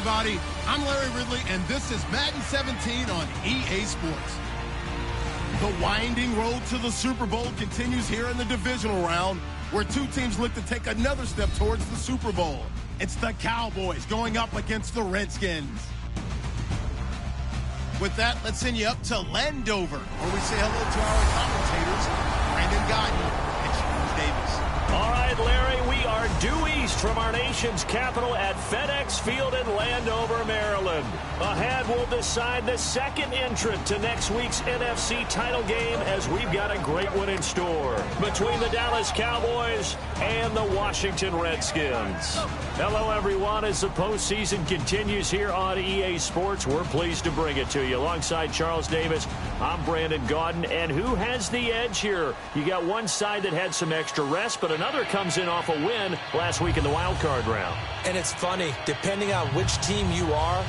everybody. I'm Larry Ridley, and this is Madden 17 on EA Sports. The winding road to the Super Bowl continues here in the divisional round, where two teams look to take another step towards the Super Bowl. It's the Cowboys going up against the Redskins. With that, let's send you up to Landover, where we say hello to our commentators, Brandon Godden and Charles Davis. All right, Larry, we are due east from our nation's capital at FedEx Field in Landover, Maryland. Ahead, we'll decide the second entrant to next week's NFC title game, as we've got a great one in store between the Dallas Cowboys and the Washington Redskins. Hello, everyone. As the postseason continues here on EA Sports, we're pleased to bring it to you. Alongside Charles Davis, I'm Brandon Gaudin. And who has the edge here? You got one side that had some extra rest, but another comes in off a win last week in the wild card round. And it's funny, depending on which team you are,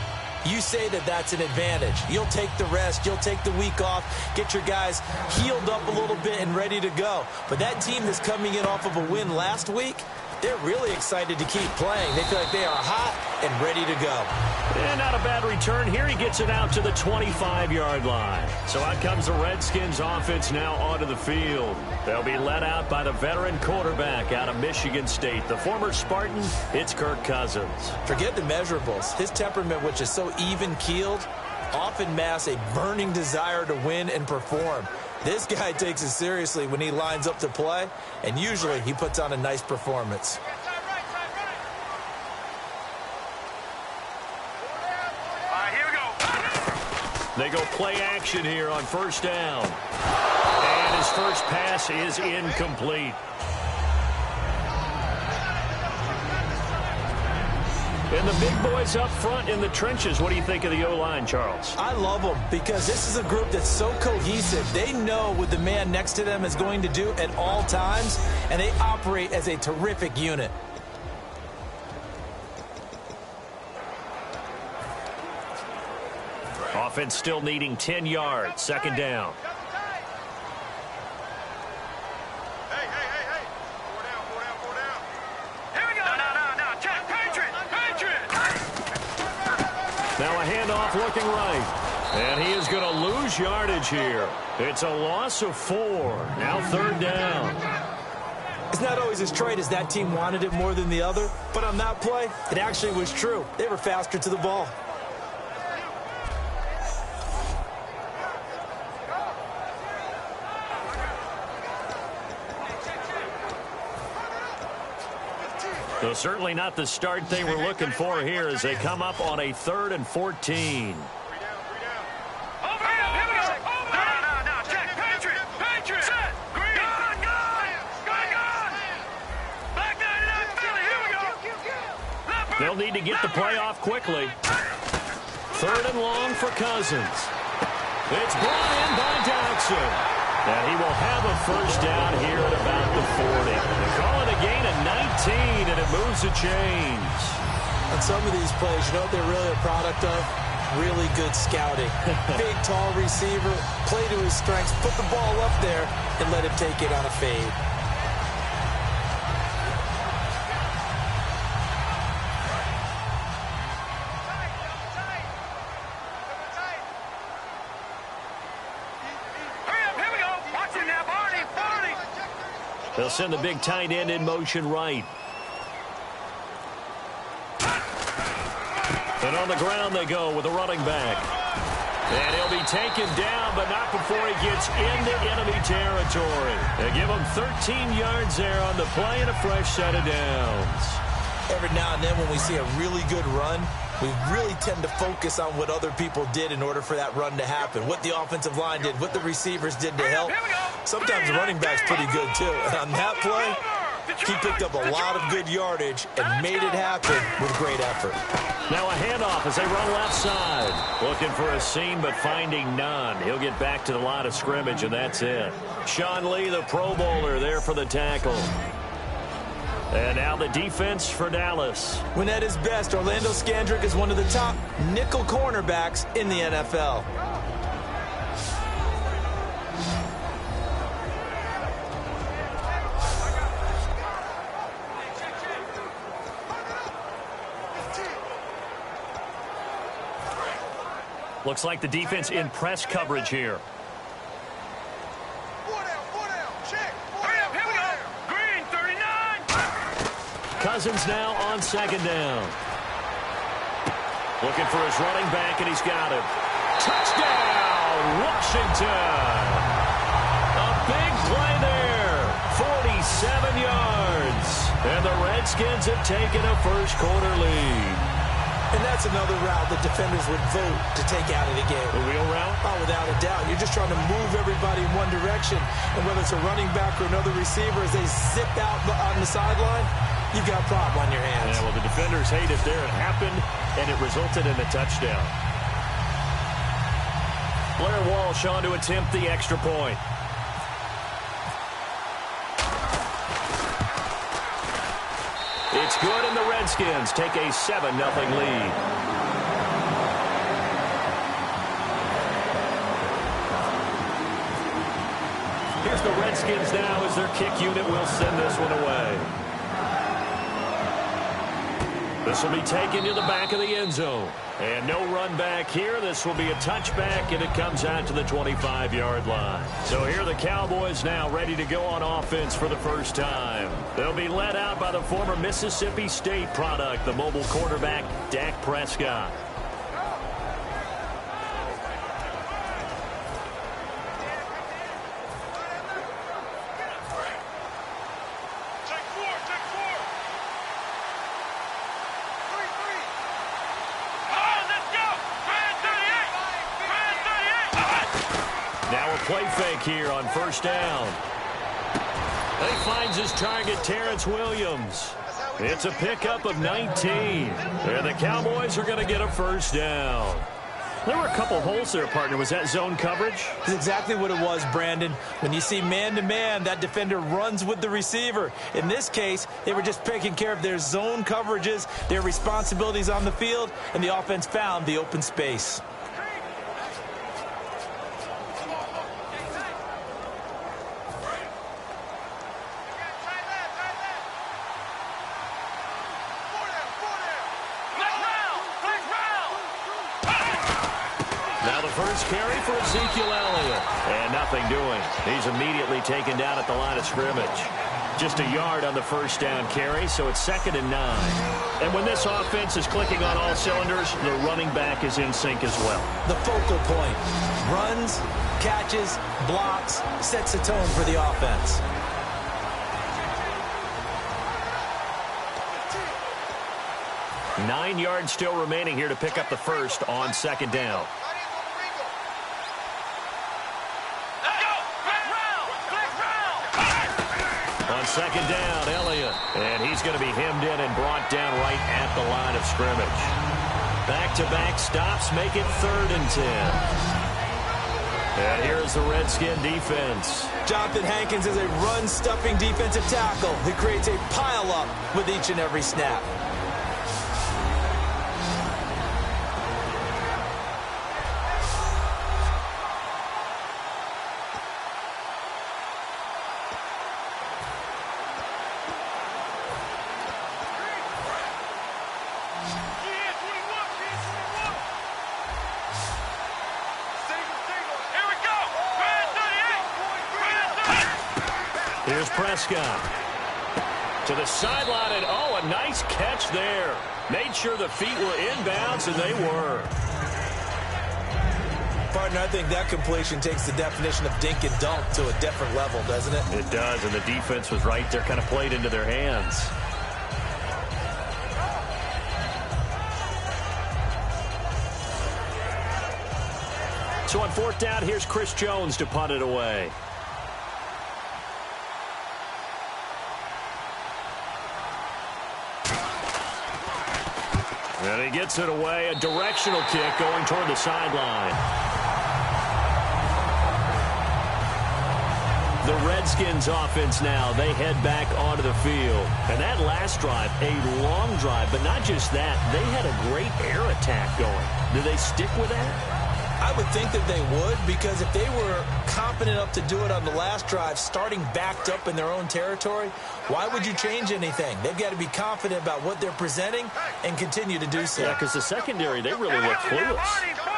you say that that's an advantage. You'll take the rest, you'll take the week off, get your guys healed up a little bit and ready to go. But that team that's coming in off of a win last week, they're really excited to keep playing. They feel like they are hot and ready to go. And not a bad return here. He gets it out to the 25-yard line. So out comes the Redskins offense now onto the field. They'll be led out by the veteran quarterback out of Michigan State. The former Spartan, it's Kirk Cousins. Forget the measurables. His temperament, which is so even-keeled, often masks a burning desire to win and perform. This guy takes it seriously when he lines up to play, and usually he puts on a nice performance. They go play action here on first down. And his first pass is incomplete. And the big boys up front in the trenches. What do you think of the O-line, Charles? I love them because this is a group that's so cohesive. They know what the man next to them is going to do at all times, and they operate as a terrific unit. Offense still needing 10 yards. Second down. Now a handoff looking right. And he is going to lose yardage here. It's a loss of 4. Now third down. It's not always as trite as that team wanted it more than the other, but on that play, it actually was true. They were faster to the ball. So certainly not the start they were looking for here as they come up on a 3rd and 14. They'll need to get the play off quickly. 3rd and long for Cousins. It's brought in by Jackson. And he will have a first down here at about the 40. They call it a gain of 19, and it moves the chains. On some of these plays, you know what they're really a product of? Really good scouting. Big, tall receiver, play to his strengths, put the ball up there, and let him take it on a fade. They'll send the big tight end in motion right. And on the ground they go with the running back. And he'll be taken down, but not before he gets into enemy territory. They give him 13 yards there on the play and a fresh set of downs. Every now and then when we see a really good run, we really tend to focus on what other people did in order for that run to happen. What the offensive line did, what the receivers did to help. Sometimes the running back's pretty good, too. And on that play, he picked up a lot of good yardage and made it happen with great effort. Now a handoff as they run left side. Looking for a seam, but finding none. He'll get back to the line of scrimmage, and that's it. Sean Lee, the Pro Bowler, there for the tackle. And now the defense for Dallas. When at his best, Orlando Scandrick is one of the top nickel cornerbacks in the NFL. Looks like the defense in press coverage here. Cousins now on second down. Looking for his running back, and he's got him. Touchdown, Washington. A big play there. 47 yards. And the Redskins have taken a first-quarter lead. And that's another route that defenders would vote to take out of the game. The wheel route? Oh, without a doubt. You're just trying to move everybody in one direction. And whether it's a running back or another receiver, as they zip out on the sideline, you've got a problem on your hands. Yeah, well, the defenders hate it there. It happened, and it resulted in a touchdown. Blair Walsh on to attempt the extra point. It's good, and the Redskins take a 7-0 lead. Here's the Redskins now as their kick unit will send this one away. This will be taken to the back of the end zone. And no run back here. This will be a touchback, and it comes out to the 25-yard line. So here are the Cowboys now ready to go on offense for the first time. They'll be led out by the former Mississippi State product, the mobile quarterback, Dak Prescott. Play fake here on first down. He finds his target, Terrence Williams. It's a pickup of 19. And the Cowboys are going to get a first down. There were a couple holes there, partner. Was that zone coverage? That's exactly what it was, Brandon. When you see man-to-man, that defender runs with the receiver. In this case, they were just taking care of their zone coverages, their responsibilities on the field, and the offense found the open space. First carry for Ezekiel Elliott. And nothing doing. He's immediately taken down at the line of scrimmage. Just a yard on the first down carry, so it's 2nd and 9. And when this offense is clicking on all cylinders, the running back is in sync as well. The focal point. Runs, catches, blocks, sets the tone for the offense. Nine yards still remaining here to pick up the first on second down. On second down, Elliott. And he's going to be hemmed in and brought down right at the line of scrimmage. Back-to-back stops make it 3rd and 10. And here's the Redskin defense. Jonathan Hankins is a run-stuffing defensive tackle who creates a pile-up with each and every snap. Here's Prescott to the sideline, and oh, a nice catch there. Made sure the feet were inbounds, and they were. Partner, I think that completion takes the definition of dink and dunk to a different level, doesn't it? It does, and the defense was right there, kind of played into their hands. So on 4th down, here's Chris Jones to punt it away. And he gets it away, a directional kick going toward the sideline. The Redskins offense now, they head back onto the field. And that last drive, a long drive, but not just that, they had a great air attack going. Do they stick with that? I would think that they would, because if they were confident enough to do it on the last drive, starting backed up in their own territory, why would you change anything? They've got to be confident about what they're presenting and continue to do so. Yeah, because the secondary, they really look clueless.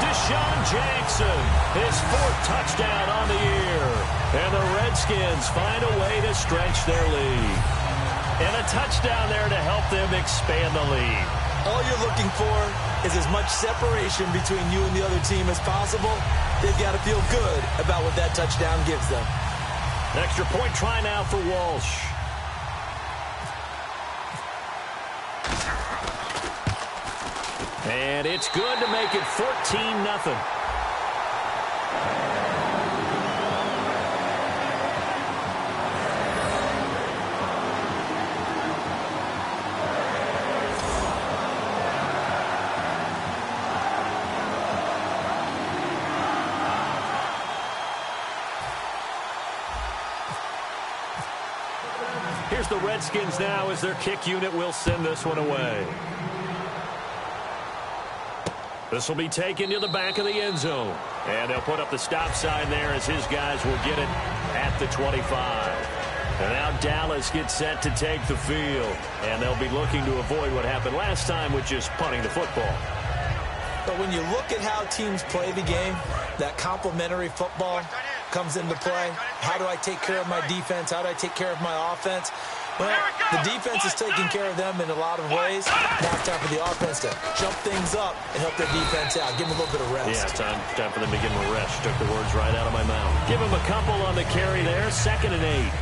Deshaun Jackson, his 4th touchdown on the year. And the Redskins find a way to stretch their lead. And a touchdown there to help them expand the lead. All you're looking for is as much separation between you and the other team as possible. They've got to feel good about what that touchdown gives them. Extra point try now for Walsh. And it's good to make it 14-0. Here's the Redskins now as their kick unit will send this one away. This will be taken to the back of the end zone. And they'll put up the stop sign there as his guys will get it at the 25. And now Dallas gets set to take the field. And they'll be looking to avoid what happened last time with just punting the football. But when you look at how teams play the game, that complementary football comes into play. How do I take care of my defense? How do I take care of my offense? Well, the defense is taking care of them in a lot of ways. Now it's time for the offense to jump things up and help their defense out. Give them a little bit of rest. Yeah, time for them to give them a rest. Took the words right out of my mouth. Give them a couple on the carry there. 2nd and 8.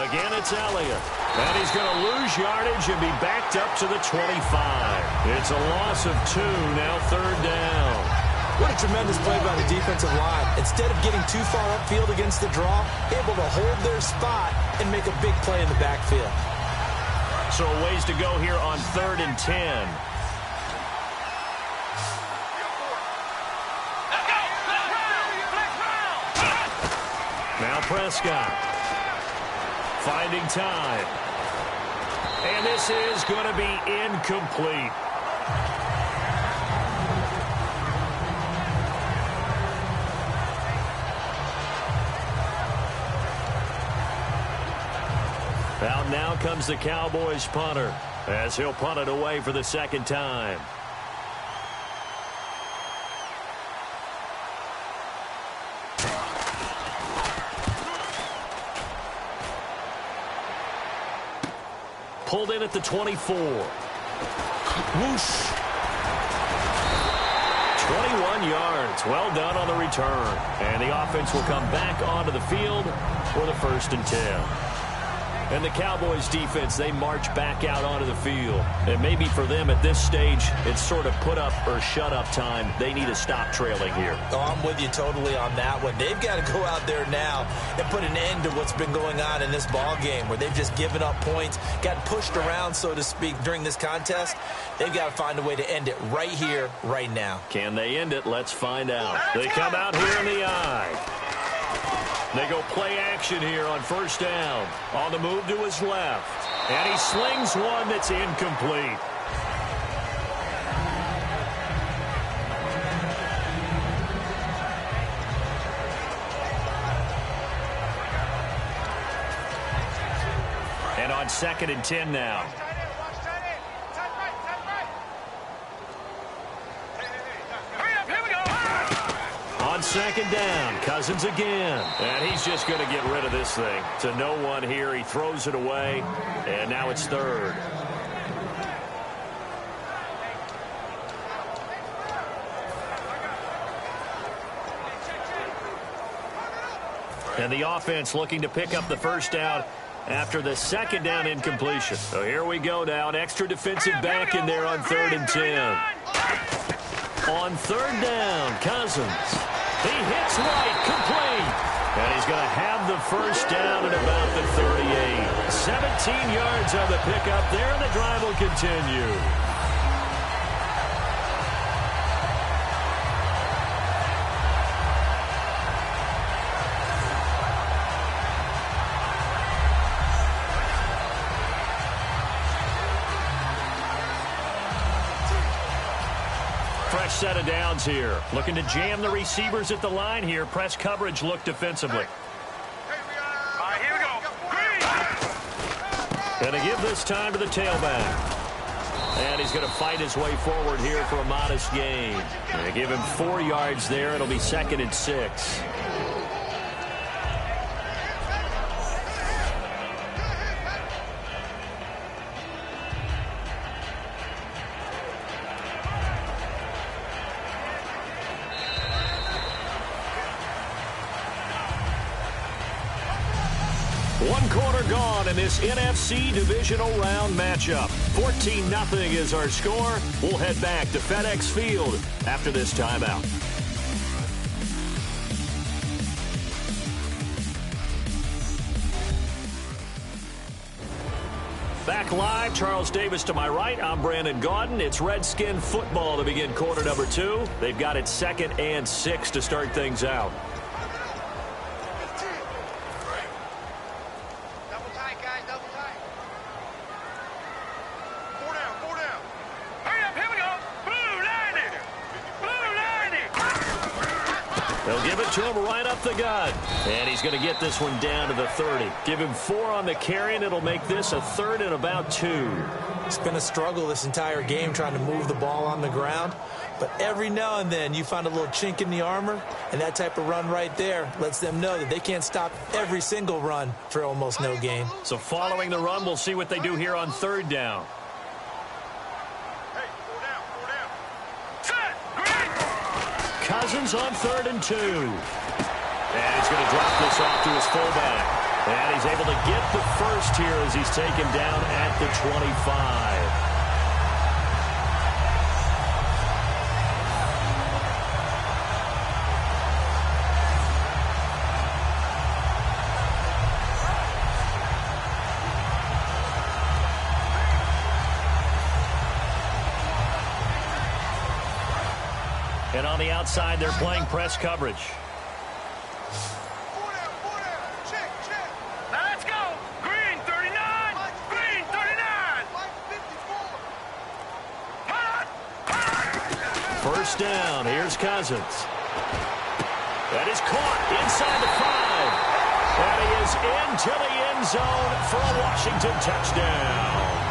Again, it's Elliott. And he's going to lose yardage and be backed up to the 25. It's a loss of 2, now 3rd down. What a tremendous play by the defensive line. Instead of getting too far upfield against the draw, able to hold their spot and make a big play in the backfield. So a ways to go here on 3rd and 10. Now Prescott. Finding time. And this is going to be incomplete. Out now comes the Cowboys punter as he'll punt it away for the 2nd time. Pulled in at the 24. Whoosh. 21 yards. Well done on the return. And the offense will come back onto the field for the 1st and 10. And the Cowboys defense, they march back out onto the field. And maybe for them at this stage, it's sort of put up or shut up time. They need to stop trailing here. Oh, I'm with you totally on that one. They've got to go out there now and put an end to what's been going on in this ball game where they've just given up points, gotten pushed around, so to speak, during this contest. They've got to find a way to end it right here, right now. Can they end it? Let's find out. They come out here in the eye. They go play action here on 1st down. On the move to his left. And he slings one that's incomplete. And on 2nd and 10 now. On 2nd down, Cousins again. And he's just going to get rid of this thing. To no one here. He throws it away. And now it's 3rd. And the offense looking to pick up the 1st down after the 2nd down incompletion. So here we go now. An extra defensive back in there on 3rd and 10. On 3rd down, Cousins. He hits right, complete. And he's going to have the 1st down at about the 38. 17 yards on the pickup there, and the drive will continue. fresh set of downs here. Looking to jam the receivers at the line here. Press coverage look defensively. All right, here we go. Green. Going to give this time to the tailback. And he's going to fight his way forward here for a modest gain. They give him 4 yards there. It'll be 2nd and 6. One quarter gone in this NFC Divisional Round matchup. 14-0 is our score. We'll head back to FedEx Field after this timeout. Back live, Charles Davis to my right. I'm Brandon Gaudin. It's Redskin football to begin quarter number 2. They've got it 2nd and 6 to start things out. They'll give it to him right up the gut. And he's going to get this one down to the 30. Give him 4 on the carry, and it'll make this a 3rd and about 2. It's been a struggle this entire game trying to move the ball on the ground. But every now and then you find a little chink in the armor, and that type of run right there lets them know that they can't stop every single run for almost no gain. So following the run, we'll see what they do here on 3rd down. Cousins on 3rd and 2. And he's going to drop this off to his fullback. And he's able to get the first here as he's taken down at the 25. And on the outside, they're playing press coverage. Now let's go. Green 39. Green 39. First down. Here's Cousins. That is caught inside the 5. And he is into the end zone for a Washington touchdown.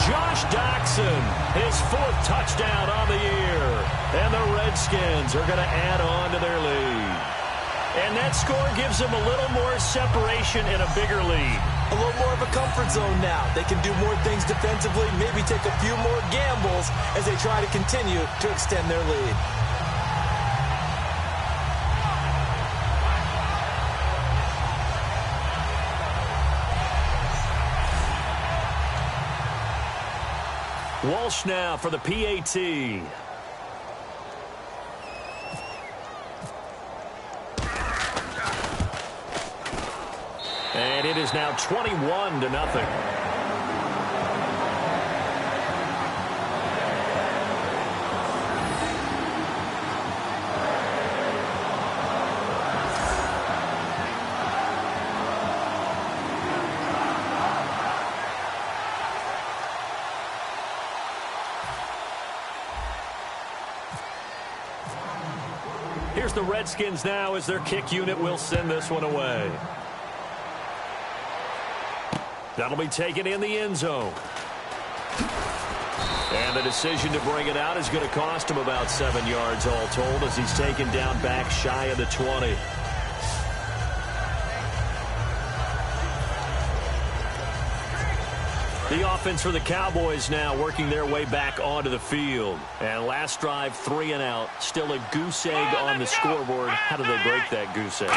Josh Doxson, his 4th touchdown on the year. And the Redskins are going to add on to their lead. And that score gives them a little more separation and a bigger lead. A little more of a comfort zone now. They can do more things defensively, maybe take a few more gambles as they try to continue to extend their lead. Walsh now for the PAT. And it is now 21-0. Here's the Redskins now as their kick unit will send this one away. That'll be taken in the end zone. And the decision to bring it out is going to cost him about 7 yards all told as he's taken down back shy of the 20. The offense for the Cowboys now working their way back onto the field. And last drive, 3 and out. Still a goose egg on the scoreboard. How do they break that goose egg?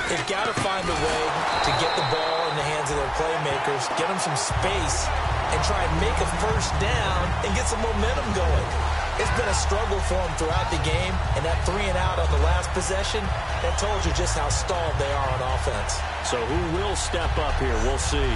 They've got to find a way to get the ball in the hands of their playmakers, get them some space, and try and make a first down and get some momentum going. It's been a struggle for them throughout the game, and that 3 and out on the last possession, that told you just how stalled they are on offense. So who will step up here? We'll see.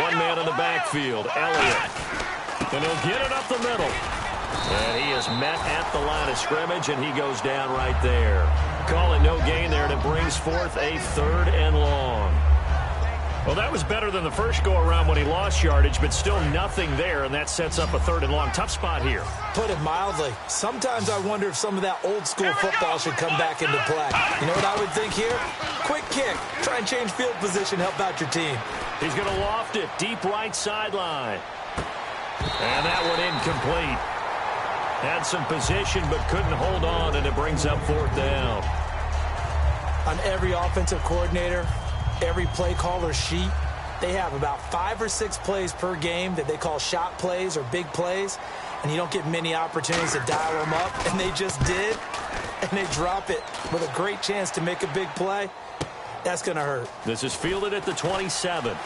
One man in the backfield, Elliott. And he'll get it up the middle. And he is met at the line of scrimmage, and he goes down right there. Call it no gain there, and it brings forth a 3rd and long. Well, that was better than the first go-around when he lost yardage, but still nothing there, and that sets up a 3rd and long. Tough spot here. Put it mildly. Sometimes I wonder if some of that old-school football should come back into play. You know what I would think here? Quick kick. Try and change field position, help out your team. He's going to loft it, deep right sideline. And that one incomplete. Had some position, but couldn't hold on, and it brings up 4th down. On every offensive coordinator, every play caller sheet, they have about 5 or 6 plays per game that they call shot plays or big plays, and you don't get many opportunities to dial them up, and they just did, and they drop it with a great chance to make a big play. That's going to hurt. This is fielded at the 27.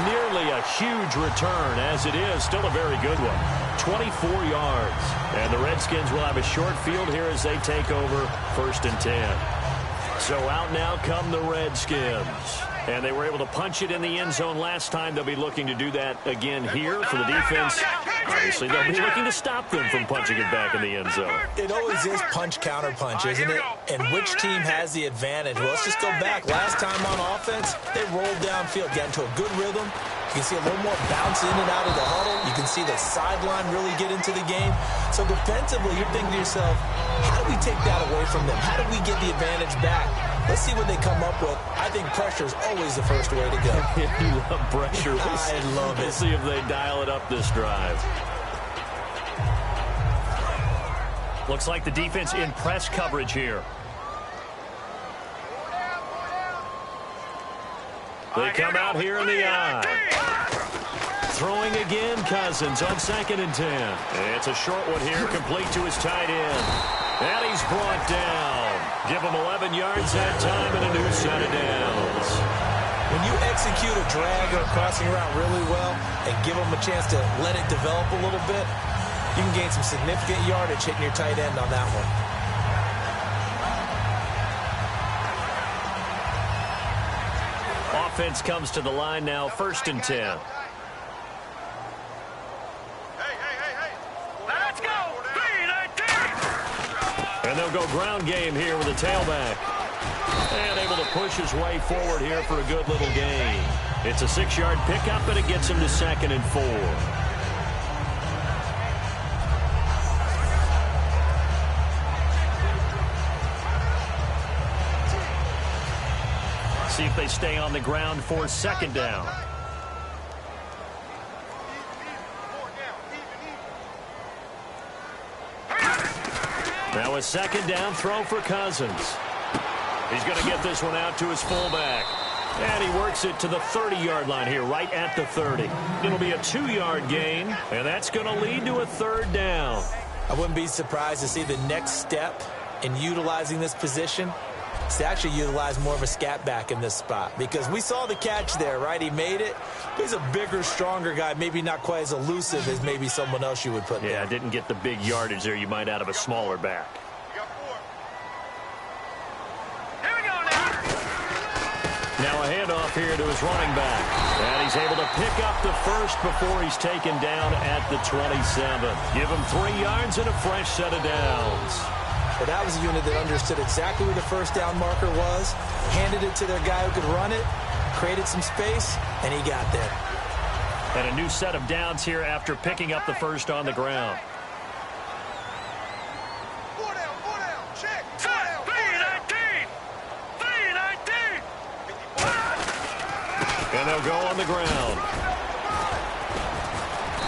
Nearly a huge return, as it is still a very good one. 24 yards. And the Redskins will have a short field here as they take over 1st and 10. So out now come the Redskins. And they were able to punch it in the end zone last time. They'll be looking to do that again here for the defense. Obviously, they'll be looking to stop them from punching it back in the end zone. It always is punch-counter-punch, isn't it? And which team has the advantage? Well, let's just go back. Last time on offense, they rolled downfield, got into a good rhythm. You can see a little more bounce in and out of the huddle. You can see the sideline really get into the game. So defensively, you're thinking to yourself, how do we take that away from them? How do we get the advantage back? Let's see what they come up with. I think pressure is always the first way to go. You love pressure. I love it. We'll see if they dial it up this drive. Looks like the defense in press coverage here. They come out here in the eye. Throwing again, Cousins on 2nd and 10. It's a short one here, complete to his tight end. And he's brought down. Give him 11 yards that time and a new set of downs. When you execute a drag or a crossing route really well and give them a chance to let it develop a little bit, you can gain some significant yardage hitting your tight end on that one. Offense comes to the line now, 1st and 10. Let's go! 3-19! And they'll go ground game here with a tailback. And able to push his way forward here for a good little gain. It's a 6-yard pickup, and it gets him to 2nd and 4. See if they stay on the ground for 2nd down. Now a 2nd down throw for Cousins. He's going to get this one out to his fullback. And he works it to the 30-yard line here, right at the 30. It'll be a 2-yard gain, and that's going to lead to a 3rd down. I wouldn't be surprised to see the next step in utilizing this position is to actually utilize more of a scat back in this spot, because we saw the catch there, right? He made it. But he's a bigger, stronger guy, maybe not quite as elusive as maybe someone else you would put there. Yeah, didn't get the big yardage there you might out of a smaller back. Here we go now. Now a handoff here to his running back. And he's able to pick up the first before he's taken down at the 27. Give him 3 yards and a fresh set of downs. But that was a unit that understood exactly where the first down marker was, handed it to their guy who could run it, created some space, and he got there. And a new set of downs here after picking up the first on the ground. Check. 3-19. 3-19. And they'll go on the ground.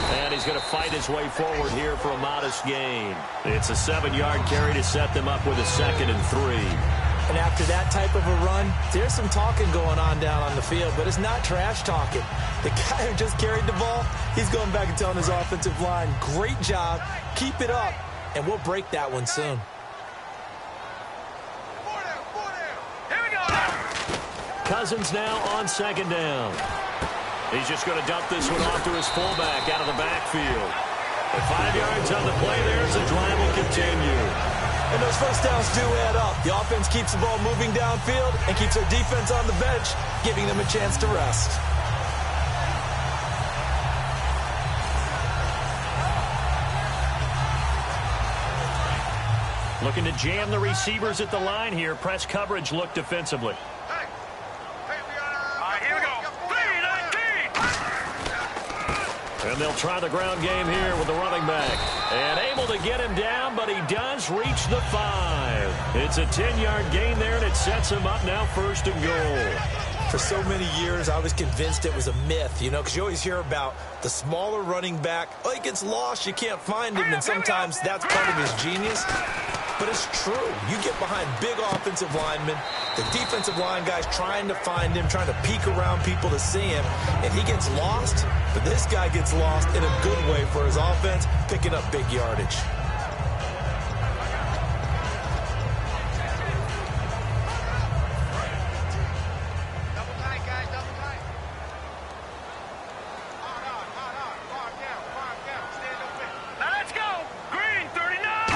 And he's going to fight his way forward here for a modest gain. It's a 7-yard carry to set them up with a 2nd and 3. And after that type of a run, there's some talking going on down on the field, but it's not trash talking. The guy who just carried the ball, he's going back and telling his offensive line, great job, keep it up, and we'll break that one soon. Here we go now. Cousins now on 2nd down. He's just going to dump this one off to his fullback out of the backfield. And 5 yards on the play there as the drive will continue. And those first downs do add up. The offense keeps the ball moving downfield and keeps their defense on the bench, giving them a chance to rest. Looking to jam the receivers at the line here. Press coverage look defensively. Here we go. 3-19. And they'll try the ground game here with the running back. And able to get him down, but he does reach the 5. It's a 10-yard gain there, and it sets him up now 1st and goal. For so many years, I was convinced it was a myth, because you always hear about the smaller running back. Oh, he gets lost, you can't find him, and sometimes that's part of his genius. But it's true. You get behind big offensive linemen, the defensive line guys trying to find him, trying to peek around people to see him, and he gets lost. But this guy gets lost in a good way for his offense, picking up big yardage.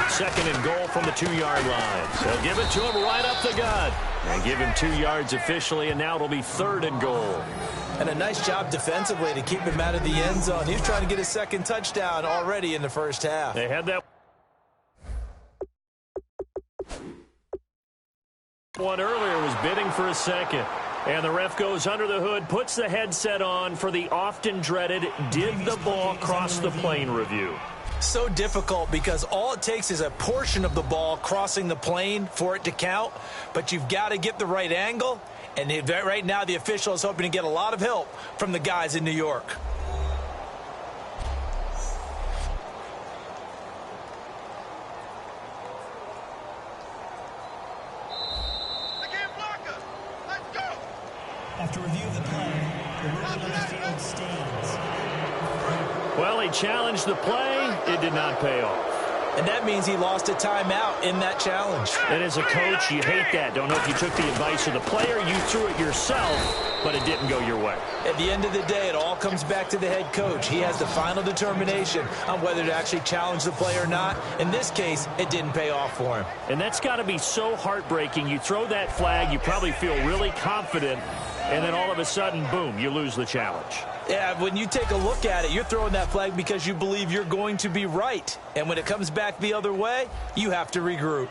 Second and goal from the 2-yard line. They'll give it to him right up the gut. And give him 2 yards officially, and now it'll be 3rd and goal. And a nice job defensively to keep him out of the end zone. He was trying to get his second touchdown already in the first half. They had that one earlier, was bidding for a second. And the ref goes under the hood, puts the headset on for the often dreaded did the ball cross the plane review. So difficult because all it takes is a portion of the ball crossing the plane for it to count, but you've got to get the right angle, and right now the official is hoping to get a lot of help from the guys in New York. After review of the play, the ruling on the field stands. Well, he challenged the play. It did not pay off. And that means he lost a timeout in that challenge. And as a coach, you hate that. Don't know if you took the advice of the player, you threw it yourself, but it didn't go your way. At the end of the day, it all comes back to the head coach. He has the final determination on whether to actually challenge the play or not. In this case, it didn't pay off for him. And that's got to be so heartbreaking. You throw that flag, you probably feel really confident, and then all of a sudden, boom, you lose the challenge. Yeah, when you take a look at it, you're throwing that flag because you believe you're going to be right. And when it comes back the other way, you have to regroup.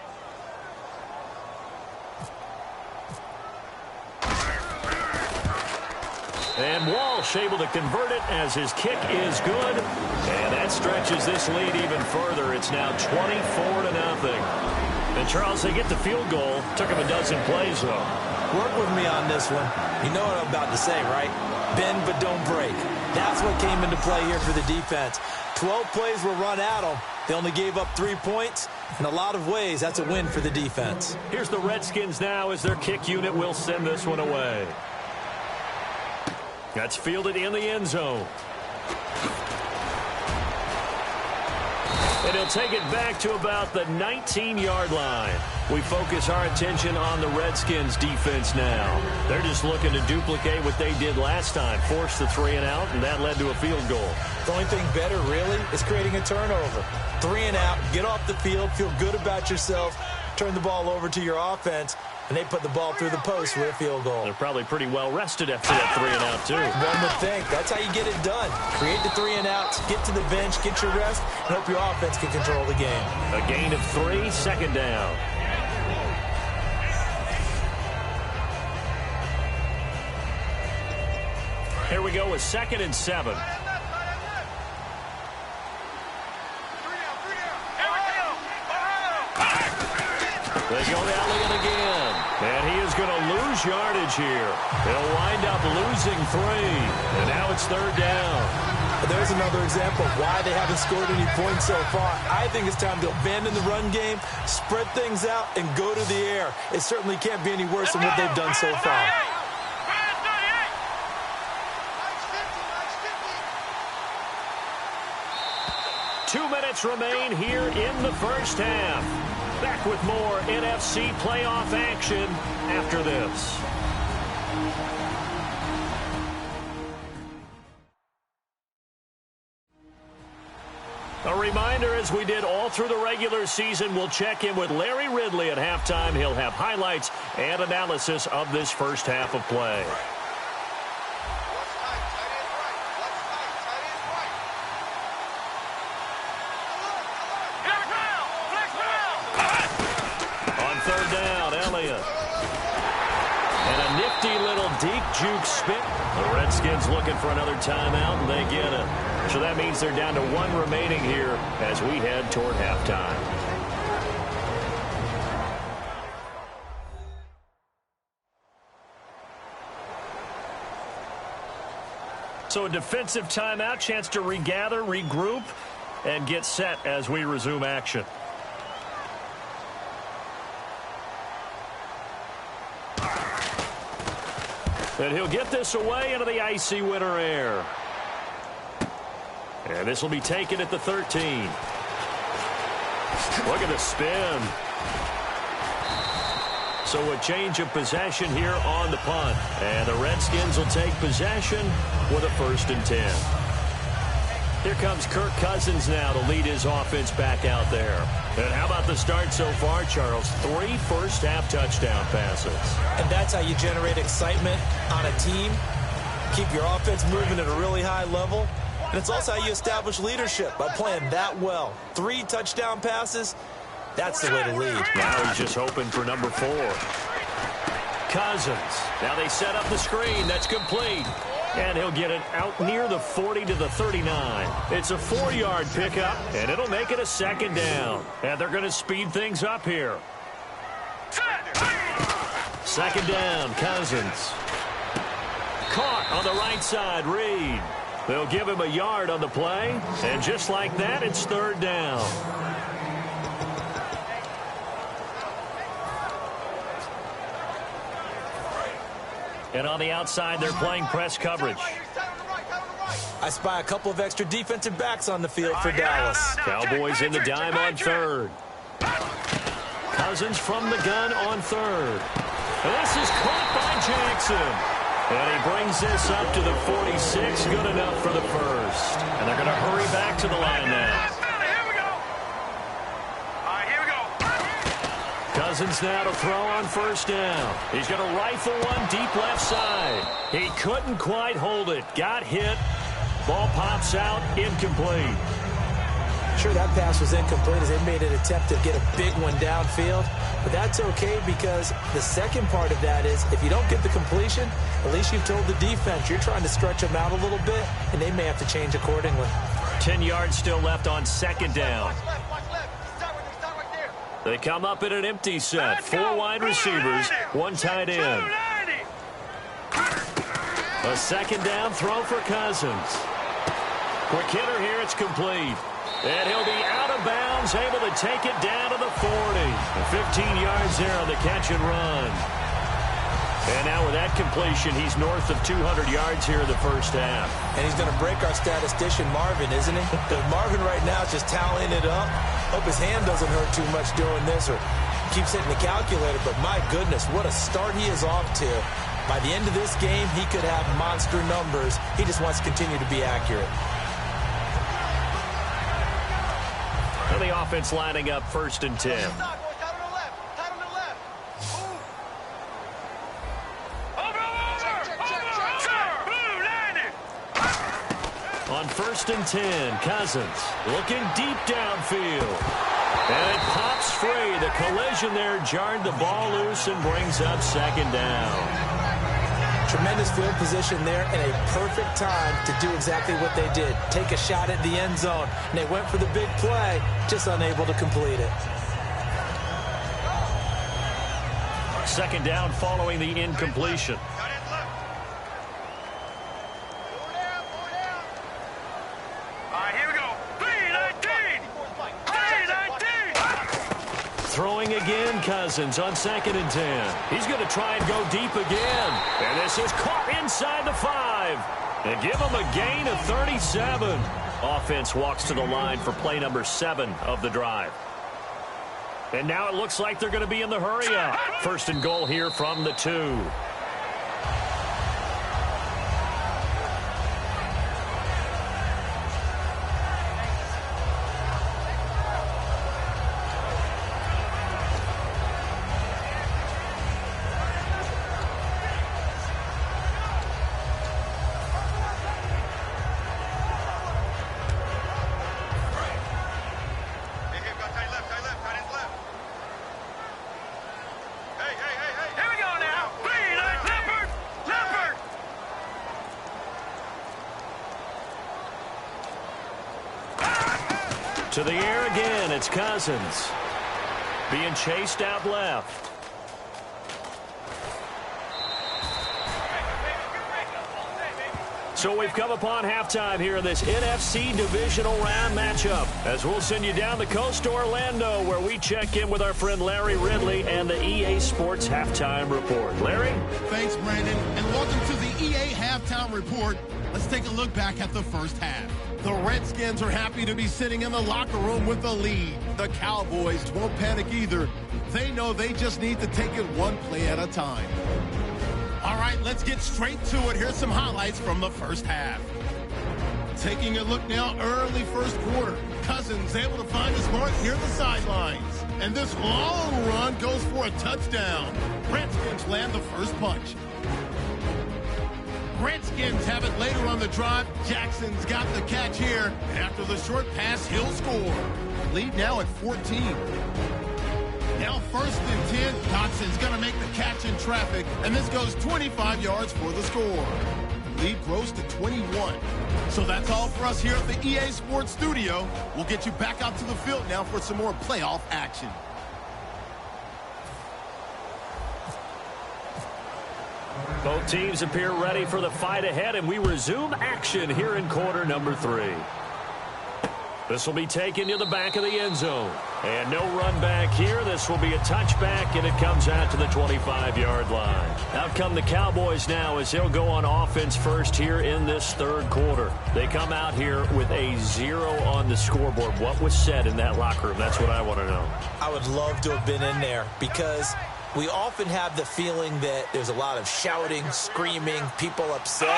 And Walsh able to convert it as his kick is good. And that stretches this lead even further. It's now 24-0. And Charles, they get the field goal. Took him a dozen plays, though. Work with me on this one. You know what I'm about to say, right? Bend but don't break. That's what came into play here for the defense. 12 plays were run at them. They only gave up 3 points. In a lot of ways, that's a win for the defense. Here's the Redskins now as their kick unit will send this one away. That's fielded in the end zone. And he'll take it back to about the 19-yard line. We focus our attention on the Redskins defense now. They're just looking to duplicate what they did last time, force the 3 and out, and that led to a field goal. The only thing better, really, is creating a turnover. 3 and out, get off the field, feel good about yourself, turn the ball over to your offense, and they put the ball through the post with a field goal. They're probably pretty well rested after that 3 and out, too. One would think. That's how you get it done. Create the 3 and outs, get to the bench, get your rest, and hope your offense can control the game. A gain of 3, second down. Here we go with 2nd and 7. They go Elliott again. And he is going to lose yardage here. They'll wind up losing 3. And now it's 3rd down. There's another example of why they haven't scored any points so far. I think it's time to abandon the run game, spread things out, and go to the air. It certainly can't be any worse than what they've done so far. 2 minutes remain here in the first half. Back with more NFC playoff action after this. A reminder, as we did all through the regular season, we'll check in with Larry Ridley at halftime. He'll have highlights and analysis of this first half of play. On third down, Elliott. And a nifty little deep juke spit. The Redskins looking for another timeout, and they get it. So that means they're down to one remaining here as we head toward halftime. So a defensive timeout, chance to regather, regroup, and get set as we resume action. And he'll get this away into the icy winter air. And this will be taken at the 13. Look at the spin. So a change of possession here on the punt. And the Redskins will take possession with a 1st and 10. Here comes Kirk Cousins now to lead his offense back out there. And how about the start so far, Charles? 3 first-half touchdown passes. And that's how you generate excitement on a team. Keep your offense moving at a really high level. And it's also how you establish leadership, by playing that well. 3 touchdown passes, that's the way to lead. Now he's just hoping for number 4. Cousins. Now they set up the screen. That's complete. And he'll get it out near the 40 to the 39. It's a 4-yard pickup, and it'll make it a 2nd down. And they're going to speed things up here. 2nd down, Cousins. Caught on the right side, Reed. They'll give him a yard on the play, and just like that, it's 3rd down. And on the outside, they're playing press coverage. I spy a couple of extra defensive backs on the field for Dallas. Cowboys in the dime on 3rd. Cousins from the gun on 3rd. And this is caught by Jackson. And he brings this up to the 46, good enough for the 1st. And they're going to hurry back to the line now. Here we go. All right, here we go. Cousins now to throw on 1st down. He's going to rifle one deep left side. He couldn't quite hold it. Got hit. Ball pops out, incomplete. Sure, that pass was incomplete as they made an attempt to get a big one downfield. But that's okay, because the second part of that is if you don't get the completion, at least you've told the defense you're trying to stretch them out a little bit, and they may have to change accordingly. 10 yards still left on 2nd down. They come up in an empty set. 4 wide receivers, 1 tight end. A 2nd down throw for Cousins. Quick hitter here, it's complete. And he'll be out of bounds, able to take it down to the 40. 15 yards there on the catch and run. And now with that completion, he's north of 200 yards here in the first half. And he's going to break our statistician, Marvin, isn't he? Because Marvin right now is just tallying it up. Hope his hand doesn't hurt too much doing this or keeps hitting the calculator. But my goodness, what a start he is off to. By the end of this game, he could have monster numbers. He just wants to continue to be accurate. And the offense lining up 1st and 10. On 1st and 10, Cousins looking deep downfield. And it pops free. The collision there jarred the ball loose and brings up 2nd down. Tremendous field position there and a perfect time to do exactly what they did. Take a shot at the end zone. And they went for the big play, just unable to complete it. 2nd down following the incompletion. Throwing again, Cousins on 2nd and 10. He's going to try and go deep again. And this is caught inside the 5. And give him a gain of 37. Offense walks to the line for play number 7 of the drive. And now it looks like they're going to be in the hurry up. 1st and goal here from the 2. To the air again, it's Cousins. Being chased out left. So we've come upon halftime here in this NFC Divisional Round matchup, as we'll send you down the coast to Orlando, where we check in with our friend Larry Ridley and the EA Sports Halftime Report. Larry? Thanks, Brandon, and welcome to the EA Halftime Report. Let's take a look back at the first half. The Redskins are happy to be sitting in the locker room with the lead. The Cowboys won't panic either. They know they just need to take it one play at a time. All right, let's get straight to it. Here's some highlights from the first half. Taking a look now, early first quarter. Cousins able to find his mark near the sidelines. And this long run goes for a touchdown. Redskins land the first punch. Redskins have it later on the drive. Jackson's got the catch here. After the short pass, he'll score. Lead now at 14. Now first and 10. Dotson's going to make the catch in traffic. And this goes 25 yards for the score. Lead grows to 21. So that's all for us here at the EA Sports Studio. We'll get you back out to the field now for some more playoff action. Both teams appear ready for the fight ahead, and we resume action here in quarter number 3. This will be taken to the back of the end zone. And no run back here. This will be a touchback, and it comes out to the 25-yard line. Out come the Cowboys now as they'll go on offense first here in this third quarter. They come out here with a 0 on the scoreboard. What was said in that locker room? That's what I want to know. I would love to have been in there because we often have the feeling that there's a lot of shouting, screaming, people upset.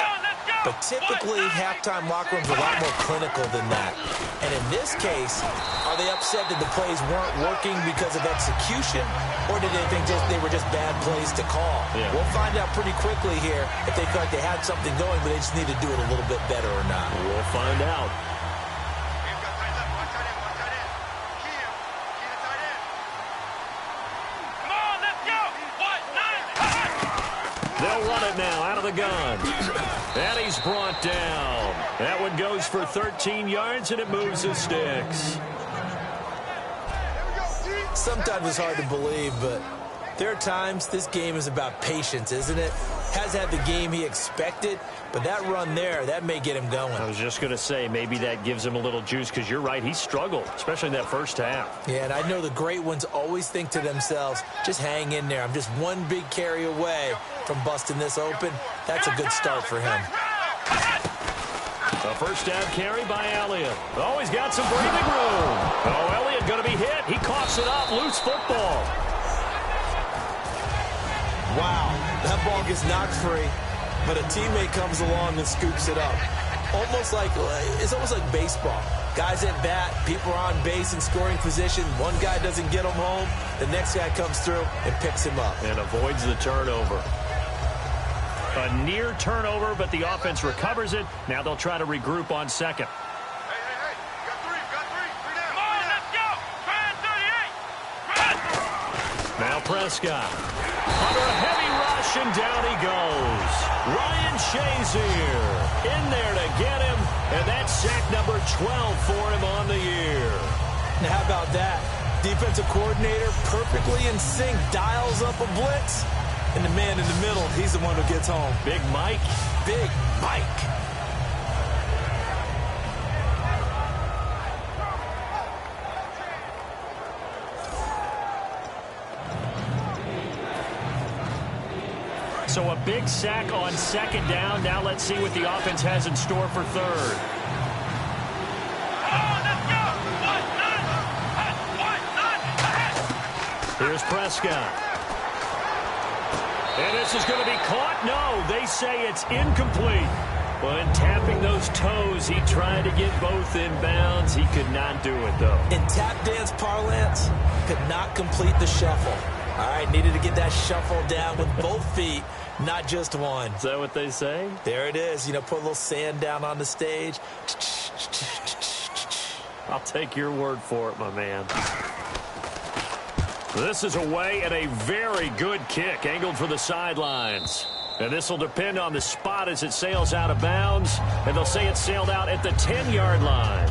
But typically, halftime locker rooms are a lot more clinical than that. And in this case, are they upset that the plays weren't working because of execution? Or did they think they were just bad plays to call? Yeah. We'll find out pretty quickly here if they feel like they had something going, but they just need to do it a little bit better or not. We'll find out. They'll run it now out of the gun. And he's brought down. That one goes for 13 yards, and it moves the sticks. Sometimes it's hard to believe, but there are times this game is about patience, isn't it? Has had the game he expected, but that run there, that may get him going. I was just going to say, maybe that gives him a little juice, because you're right, he struggled, especially in that first half. Yeah, and I know the great ones always think to themselves, just hang in there. I'm just one big carry away from busting this open. That's a good start for him. A first down carry by Elliott. Oh, he's got some breathing room. Oh, Elliott going to be hit. He coughs it up. Loose football. Wow, that ball gets knocked free, but a teammate comes along and scoops it up. It's almost like baseball. Guys at bat, people are on base in scoring position. One guy doesn't get him home. The next guy comes through and picks him up. And avoids the turnover. A near turnover, but the offense recovers it. Now they'll try to regroup on second. Hey, got three down. Come on, let's go. Try 38. Now Prescott. Under a heavy rush, and down he goes. Ryan Shazier in there to get him, and that's sack number 12 for him on the year. Now how about that? Defensive coordinator perfectly in sync, dials up a blitz, and the man in the middle, he's the one who gets home. Big Mike. Big Mike. So a big sack on second down. Now let's see what the offense has in store for third. Here's Prescott. And this is going to be caught. No, they say it's incomplete. Well, in tapping those toes, he tried to get both in bounds. He could not do it, though. In tap dance parlance, could not complete the shuffle. All right, needed to get that shuffle down with both feet, not just one. Is that what they say? There it is. You know, put a little sand down on the stage. I'll take your word for it, my man. This is away and a very good kick, angled for the sidelines. And this will depend on the spot as it sails out of bounds. And they'll say it sailed out at the 10-yard line.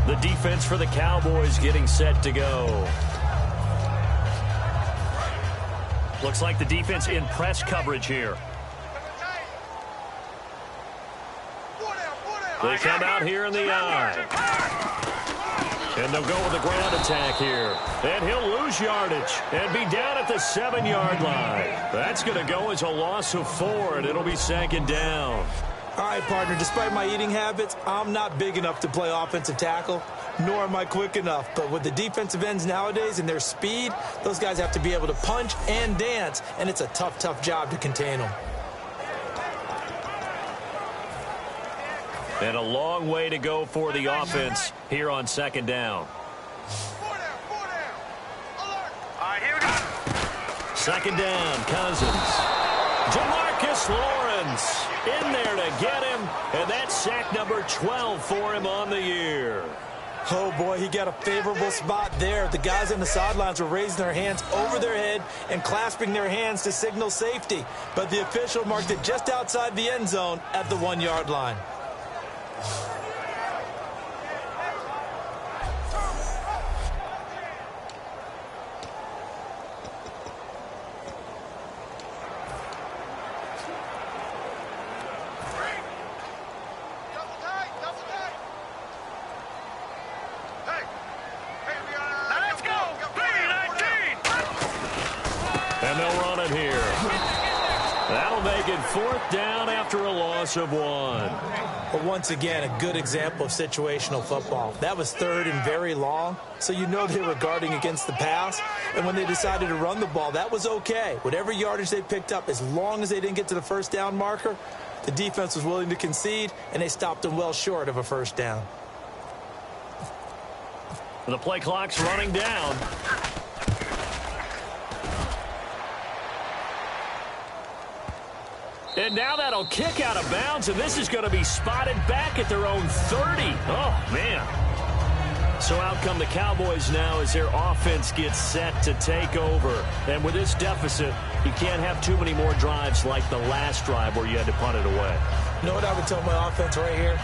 The defense for the Cowboys getting set to go. Looks like the defense in press coverage here. They come out here in the eye. And they'll go with the ground attack here. And he'll lose yardage and be down at the 7-yard line. That's going to go as a loss of 4, and it'll be 2nd down. All right, partner, despite my eating habits, I'm not big enough to play offensive tackle, nor am I quick enough. But with the defensive ends nowadays and their speed, those guys have to be able to punch and dance, and it's a tough, tough job to contain them. And a long way to go for the offense here on 2nd down. All right, here we go. 2nd down, Cousins. Jamarcus Lawrence in there to get him, and that's sack number 12 for him on the year. Oh, boy, he got a favorable spot there. The guys on the sidelines were raising their hands over their head and clasping their hands to signal safety. But the official marked it just outside the end zone at the 1-yard line. And they'll run it here. That'll make it 4th down after a loss of 1. But once again, a good example of situational football. That was 3rd and very long, so you know they were guarding against the pass. And when they decided to run the ball, that was okay. Whatever yardage they picked up, as long as they didn't get to the 1st down marker, the defense was willing to concede, and they stopped them well short of a 1st down. The play clock's running down. And now that'll kick out of bounds, and this is going to be spotted back at their own 30. Oh, man. So out come the Cowboys now as their offense gets set to take over. And with this deficit, you can't have too many more drives like the last drive where you had to punt it away. You know what I would tell my offense right here?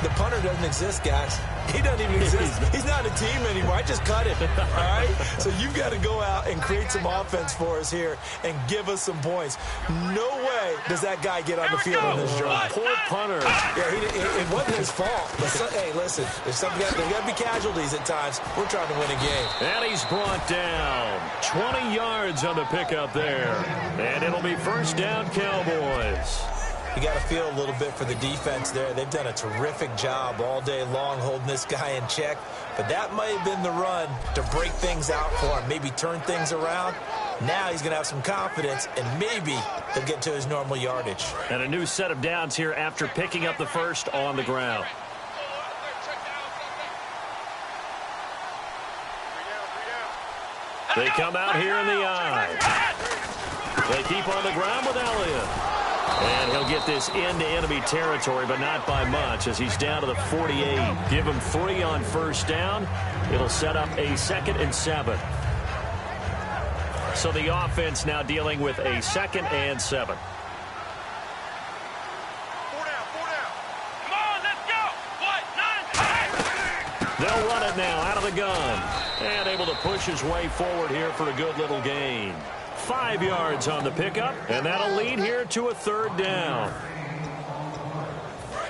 The punter doesn't exist, guys. He doesn't even exist. He's not a team anymore. I just cut him. All right? So you've got to go out and create some offense for us here and give us some points. No way does that guy get on the field on this drive. Poor punter. Yeah, it wasn't his fault. But hey, listen, there's got to be casualties at times. We're trying to win a game. And he's brought down. 20 yards on the pickup there. And it'll be 1st down, Cowboys. You got to feel a little bit for the defense there. They've done a terrific job all day long holding this guy in check. But that might have been the run to break things out for him, maybe turn things around. Now he's going to have some confidence, and maybe he'll get to his normal yardage. And a new set of downs here after picking up the 1st on the ground. They come out here in the eye. They keep on the ground with Elliott. And he'll get this into enemy territory, but not by much as he's down to the 48. Give him 3 on 1st down. It'll set up a 2nd and 7. So the offense now dealing with a 2nd and 7. 4 down, 4 down. Come on, let's go. What? 9. They'll run it now out of the gun. And able to push his way forward here for a good little gain. 5 yards on the pickup, and that'll lead here to a 3rd down.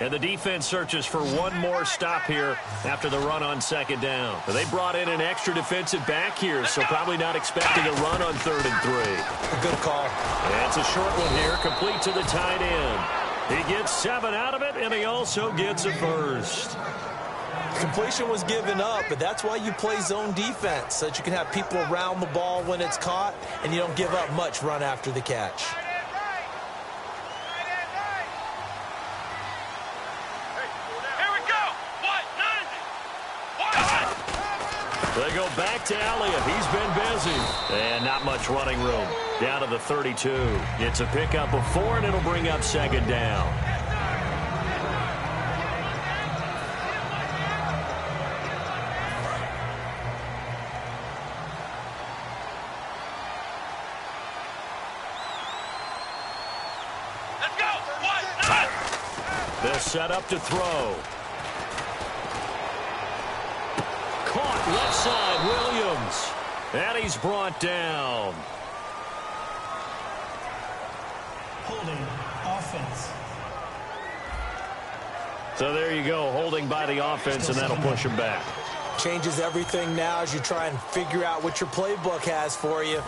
And the defense searches for one more stop here after the run on 2nd down. They brought in an extra defensive back here, so probably not expecting a run on 3rd and 3. A good call. And it's a short one here, complete to the tight end. He gets 7 out of it, and he also gets a 1st. Completion was given up, but that's why you play zone defense, so that you can have people around the ball when it's caught, and you don't give up much run after the catch. Here we go. What? 90. What? They go back to Elliott. He's been busy. And not much running room. Down to the 32. It's a pickup of 4, and it'll bring up 2nd down. They'll set up to throw. Left side, Williams. And he's brought down. Holding offense. So there you go, holding by the offense, and that'll push him back. Changes everything now as you try and figure out what your playbook has for you.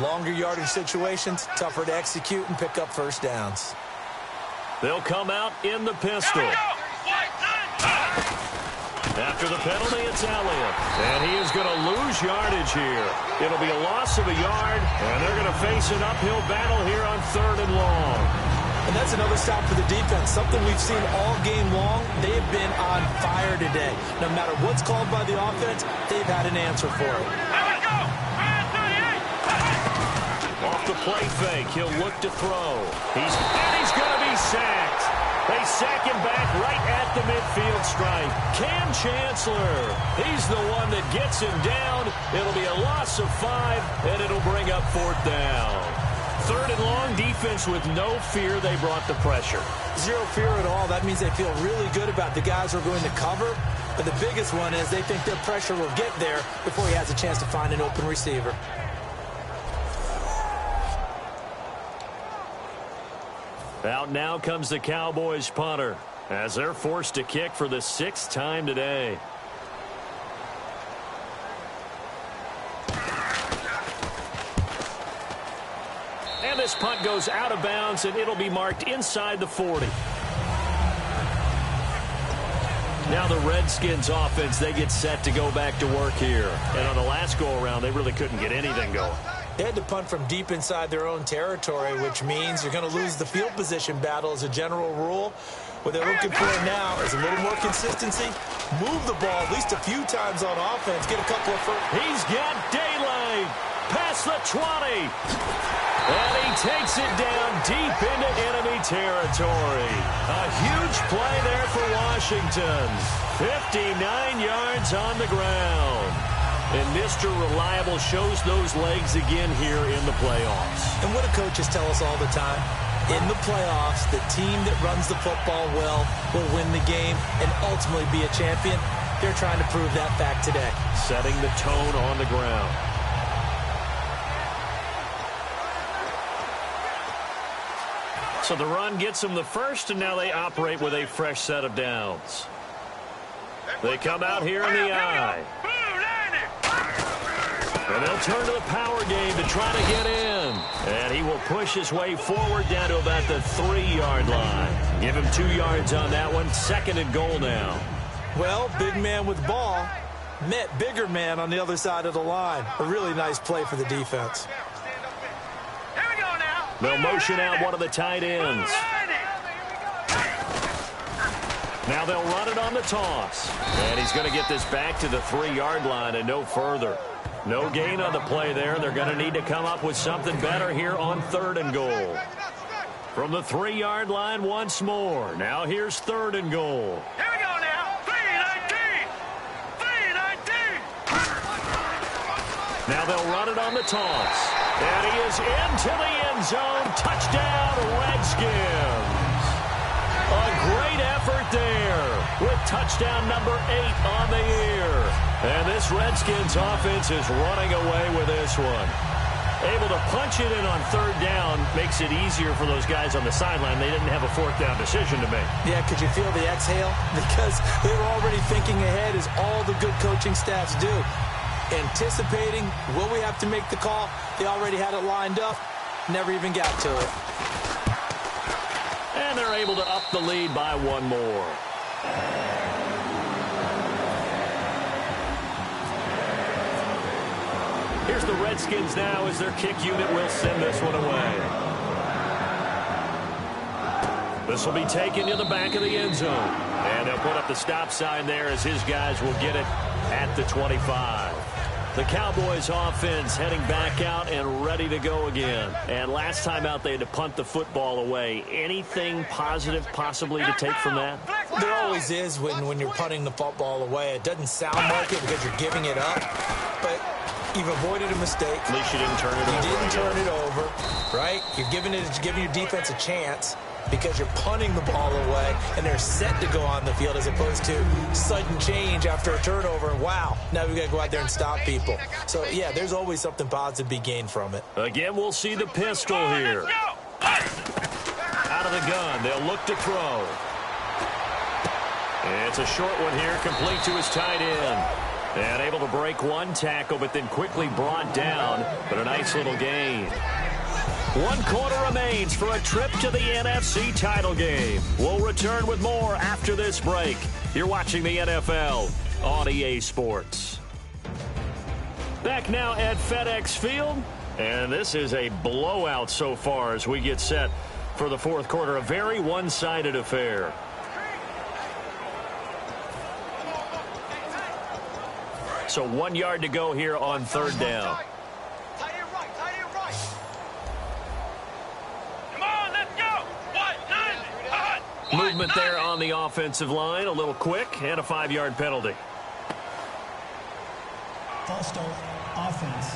Longer yardage situations, tougher to execute and pick up first downs. They'll come out in the pistol. After the penalty, it's Elliott. And he is going to lose yardage here. It'll be a loss of a yard, and they're going to face an uphill battle here on 3rd and long. And that's another stop for the defense, something we've seen all game long. They have been on fire today. No matter what's called by the offense, they've had an answer for it. Off the play fake, he'll look to throw. He's going to be sacked. They sack him back right at the midfield stripe. Cam Chancellor, he's the one that gets him down. It'll be a loss of 5, and it'll bring up 4th down. 3rd and long, defense with no fear. They brought the pressure. Zero fear at all. That means they feel really good about the guys who are going to cover. But the biggest one is they think their pressure will get there before he has a chance to find an open receiver. Out now comes the Cowboys punter as they're forced to kick for the 6th time today. And this punt goes out of bounds, and it'll be marked inside the 40. Now the Redskins offense, they get set to go back to work here. And on the last go-around, they really couldn't get anything going. They had to punt from deep inside their own territory, which means you're going to lose the field position battle as a general rule. What they're looking for now is a little more consistency, move the ball at least a few times on offense, get a couple of first. He's got daylight past the 20. And he takes it down deep into enemy territory. A huge play there for Washington. 59 yards on the ground. And Mr. Reliable shows those legs again here in the playoffs. And what do coaches tell us all the time? In the playoffs, the team that runs the football well will win the game and ultimately be a champion. They're trying to prove that fact today. Setting the tone on the ground. So the run gets them the first, and now they operate with a fresh set of downs. They come out here in the eye. And they'll turn to the power game to try to get in. And he will push his way forward down to about the 3-yard line. Give him 2 yards on that one. 2nd and goal now. Well, big man with ball met bigger man on the other side of the line. A really nice play for the defense. They'll motion out one of the tight ends. Now they'll run it on the toss. And he's going to get this back to the 3-yard line and no further. No gain on the play there. They're going to need to come up with something better here on 3rd and goal. From the 3-yard line once more. Now here's 3rd and goal. Here we go now. 3-19. 3-19. Now they'll run it on the toss. And he is into the end zone. Touchdown, Redskins. A great effort there with touchdown number 8 on the year. And this Redskins offense is running away with this one. Able to punch it in on 3rd down makes it easier for those guys on the sideline. They didn't have a 4th down decision to make. Yeah, could you feel the exhale? Because they were already thinking ahead, as all the good coaching staffs do. Anticipating, will we have to make the call? They already had it lined up. Never even got to it. And they're able to up the lead by 1 more. Here's the Redskins now as their kick unit will send this one away. This will be taken to the back of the end zone. And they'll put up the stop sign there as his guys will get it at the 25. The Cowboys offense heading back out and ready to go again. And last time out they had to punt the football away. Anything positive possibly to take from that? There always is when you're punting the football away. It doesn't sound like it because you're giving it up. But you've avoided a mistake. At least you didn't turn it over. You didn't turn it over, right? You're giving your defense a chance. because you're punting the ball away and they're set to go on the field as opposed to sudden change after a turnover. Wow, now we've got to go out there and stop people. So, yeah, there's always something positive to be gained from it. Again, we'll see the pistol here. Out of the gun, they'll look to throw. It's a short one here, complete to his tight end. And able to break one tackle, but then quickly brought down. But a nice little gain. 1 quarter remains for a trip to the NFC title game. We'll return with more after this break. You're watching the NFL on EA Sports. Back now at FedEx Field. And this is a blowout so far as we get set for the fourth quarter. A very one-sided affair. So 1 yard to go here on third down. Come on, let's go. Movement there on the offensive line. A little quick and a 5-yard penalty. False start, offense.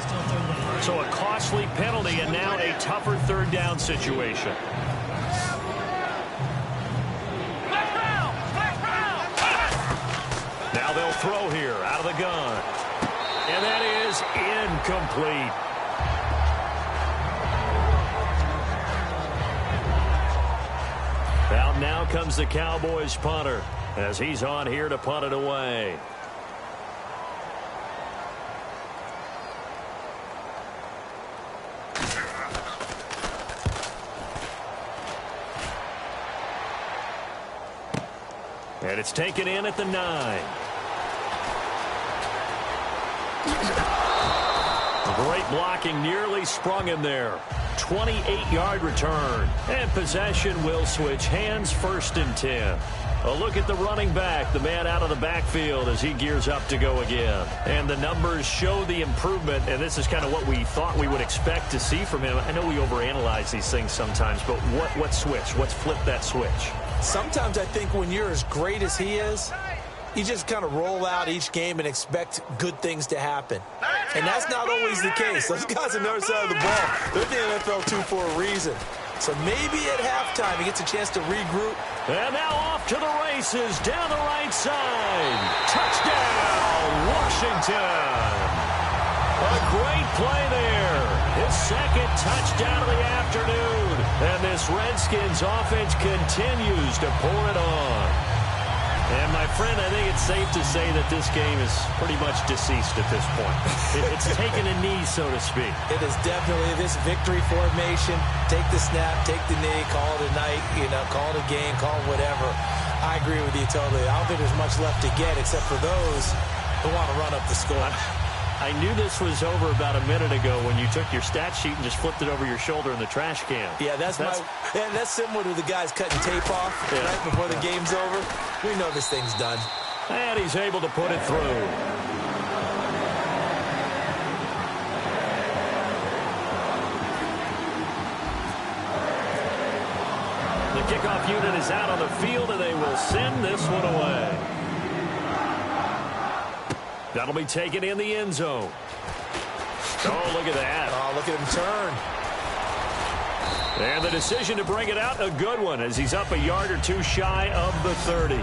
Still third down. So a costly penalty and now a tougher third down situation. Now they'll throw here out of the gun. And that is incomplete. Out now comes the Cowboys punter as he's on here to punt it away. And it's taken in at the 9. Great blocking, nearly sprung him there. 28-yard return. And possession will switch hands, 1st and 10. A look at the running back, the man out of the backfield as he gears up to go again. And the numbers show the improvement, and this is kind of what we thought we would expect to see from him. I know we overanalyze these things sometimes, but what switch? What's flipped that switch? Sometimes I think when you're as great as he is, you just kind of roll out each game and expect good things to happen. And that's not always the case. Those guys on the other side of the ball, they're the NFL 2 for a reason. So maybe at halftime he gets a chance to regroup. And now off to the races down the right side. Touchdown, Washington. A great play there. His 2nd touchdown of the afternoon. And this Redskins offense continues to pour it on. And, my friend, I think it's safe to say that this game is pretty much deceased at this point. It's taken a knee, so to speak. It is definitely this victory formation. Take the snap, take the knee, call it a night, call it a game, call it whatever. I agree with you totally. I don't think there's much left to get except for those who want to run up the score. I knew this was over about a minute ago when you took your stat sheet and just flipped it over your shoulder in the trash can. Yeah, that's similar to the guys cutting tape off right before the game's over. We know this thing's done. And he's able to put it through. The kickoff unit is out on the field, and they will send this one away. That'll be taken in the end zone. Oh, look at that. Oh, look at him turn. And the decision to bring it out, a good one, as he's up a yard or two shy of the 30.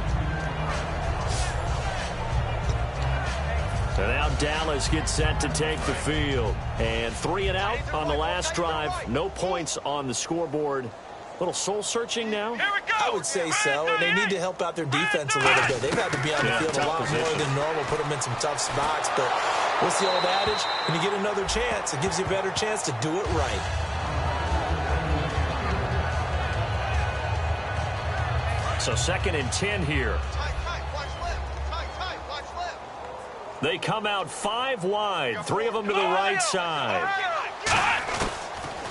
So now Dallas gets set to take the field. And 3 and out on the last drive. No points on the scoreboard. Little soul-searching now? I would say so, and they need to help out their defense a little bit. They've had to be on the field a lot more than normal, put them in some tough spots. But what's the old adage? When you get another chance, it gives you a better chance to do it right. So 2nd and 10 here. They come out 5 wide, 3 of them to the right side.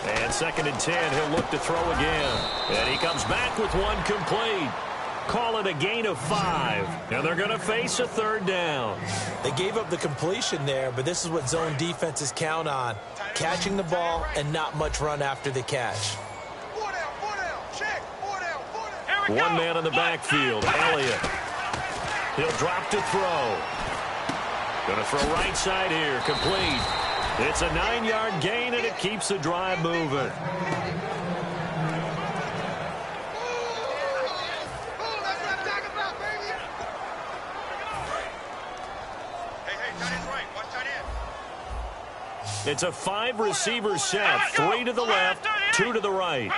And 2nd and 10, he'll look to throw again. And he comes back with one complete. Call it a gain of 5. And they're going to face a 3rd down. They gave up the completion there, but this is what zone defenses count on. Catching the ball and not much run after the catch. One man in the backfield, Elliott. He'll drop to throw. Going to throw right side here. Complete. It's a 9-yard gain, and it keeps the drive moving. It's a 5-receiver set. 3 to the left, 2 to the right.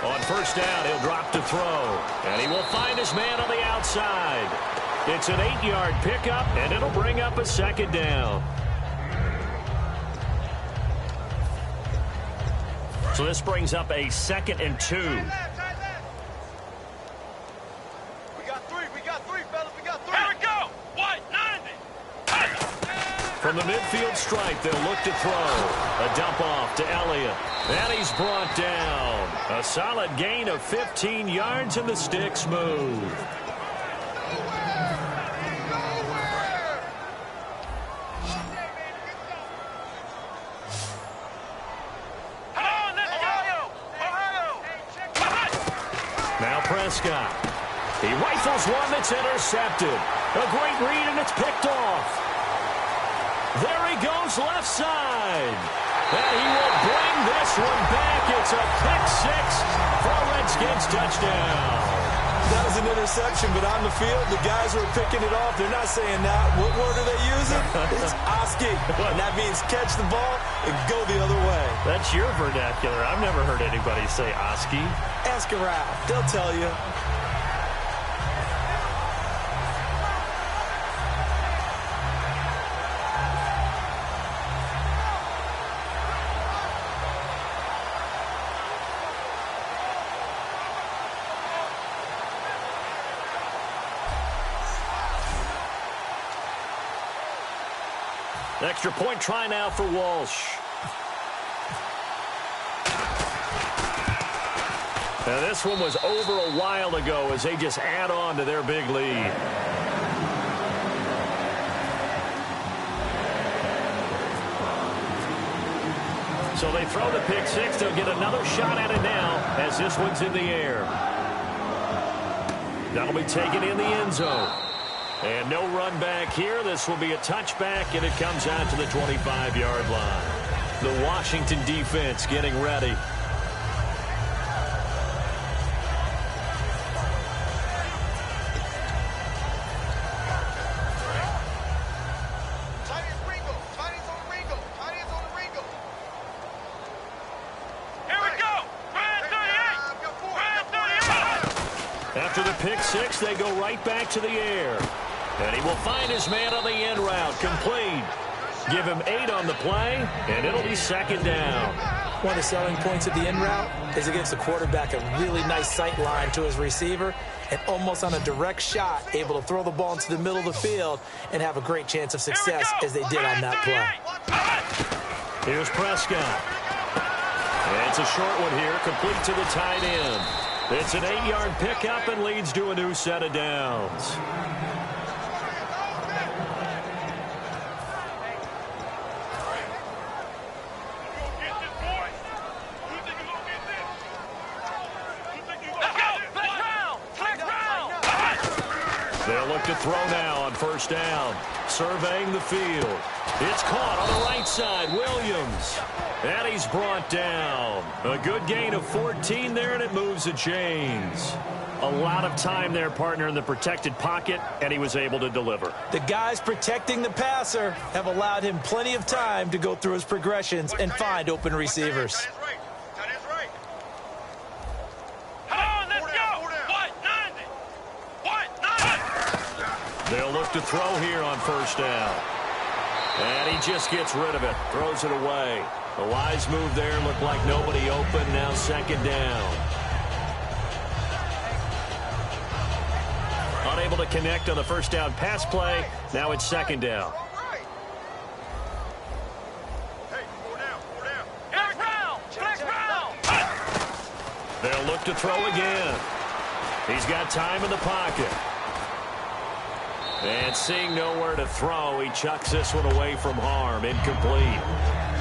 On first down, he'll drop to throw. And he will find his man on the outside. It's an 8-yard pickup, and it'll bring up a second down. So this brings up a 2nd and 2. We got three, fellas. We got 3. Here we go. 190. From the midfield stripe, they'll look to throw. A dump off to Elliott. And he's brought down. A solid gain of 15 yards, and the sticks move. Now Prescott. He rifles one that's intercepted. A great read, and it's picked off. There he goes left side. And he will bring this one back. It's a pick-6 for a Redskins touchdown. That was an interception, but on the field, the guys who are picking it off, they're not saying that. What word are they using? It's Oski. And that means catch the ball and go the other way. That's your vernacular. I've never heard anybody say Oski. Ask around. They'll tell you. Extra point try now for Walsh. Now this one was over a while ago as they just add on to their big lead. So they throw the pick-6. They'll get another shot at it now as this one's in the air. That'll be taken in the end zone. And no run back here. This will be a touchback, and it comes out to the 25-yard line. The Washington defense getting ready. After the pick-6, they go right back to the air. And he will find his man on the end route. Complete. Give him 8 on the play, and it'll be second down. One of the selling points of the end route is it gives the quarterback a really nice sight line to his receiver and almost on a direct shot able to throw the ball into the middle of the field and have a great chance of success as they did on that play. Here's Prescott. And it's a short one here, complete to the tight end. It's an 8-yard pickup and leads to a new set of downs. They'll look to throw now on first down. Surveying the field. It's caught on the right side. Williams. And he's brought down. A good gain of 14 there, and it moves the chains. A lot of time there, partner, in the protected pocket, and he was able to deliver. The guys protecting the passer have allowed him plenty of time to go through his progressions and find open receivers. They'll look to throw here on first down. And he just gets rid of it. Throws it away. The wise move there. Looked like nobody open. Now second down. Unable to connect on the first down pass play. Now it's second down. They'll look to throw again. He's got time in the pocket. And seeing nowhere to throw, he chucks this one away from harm. Incomplete.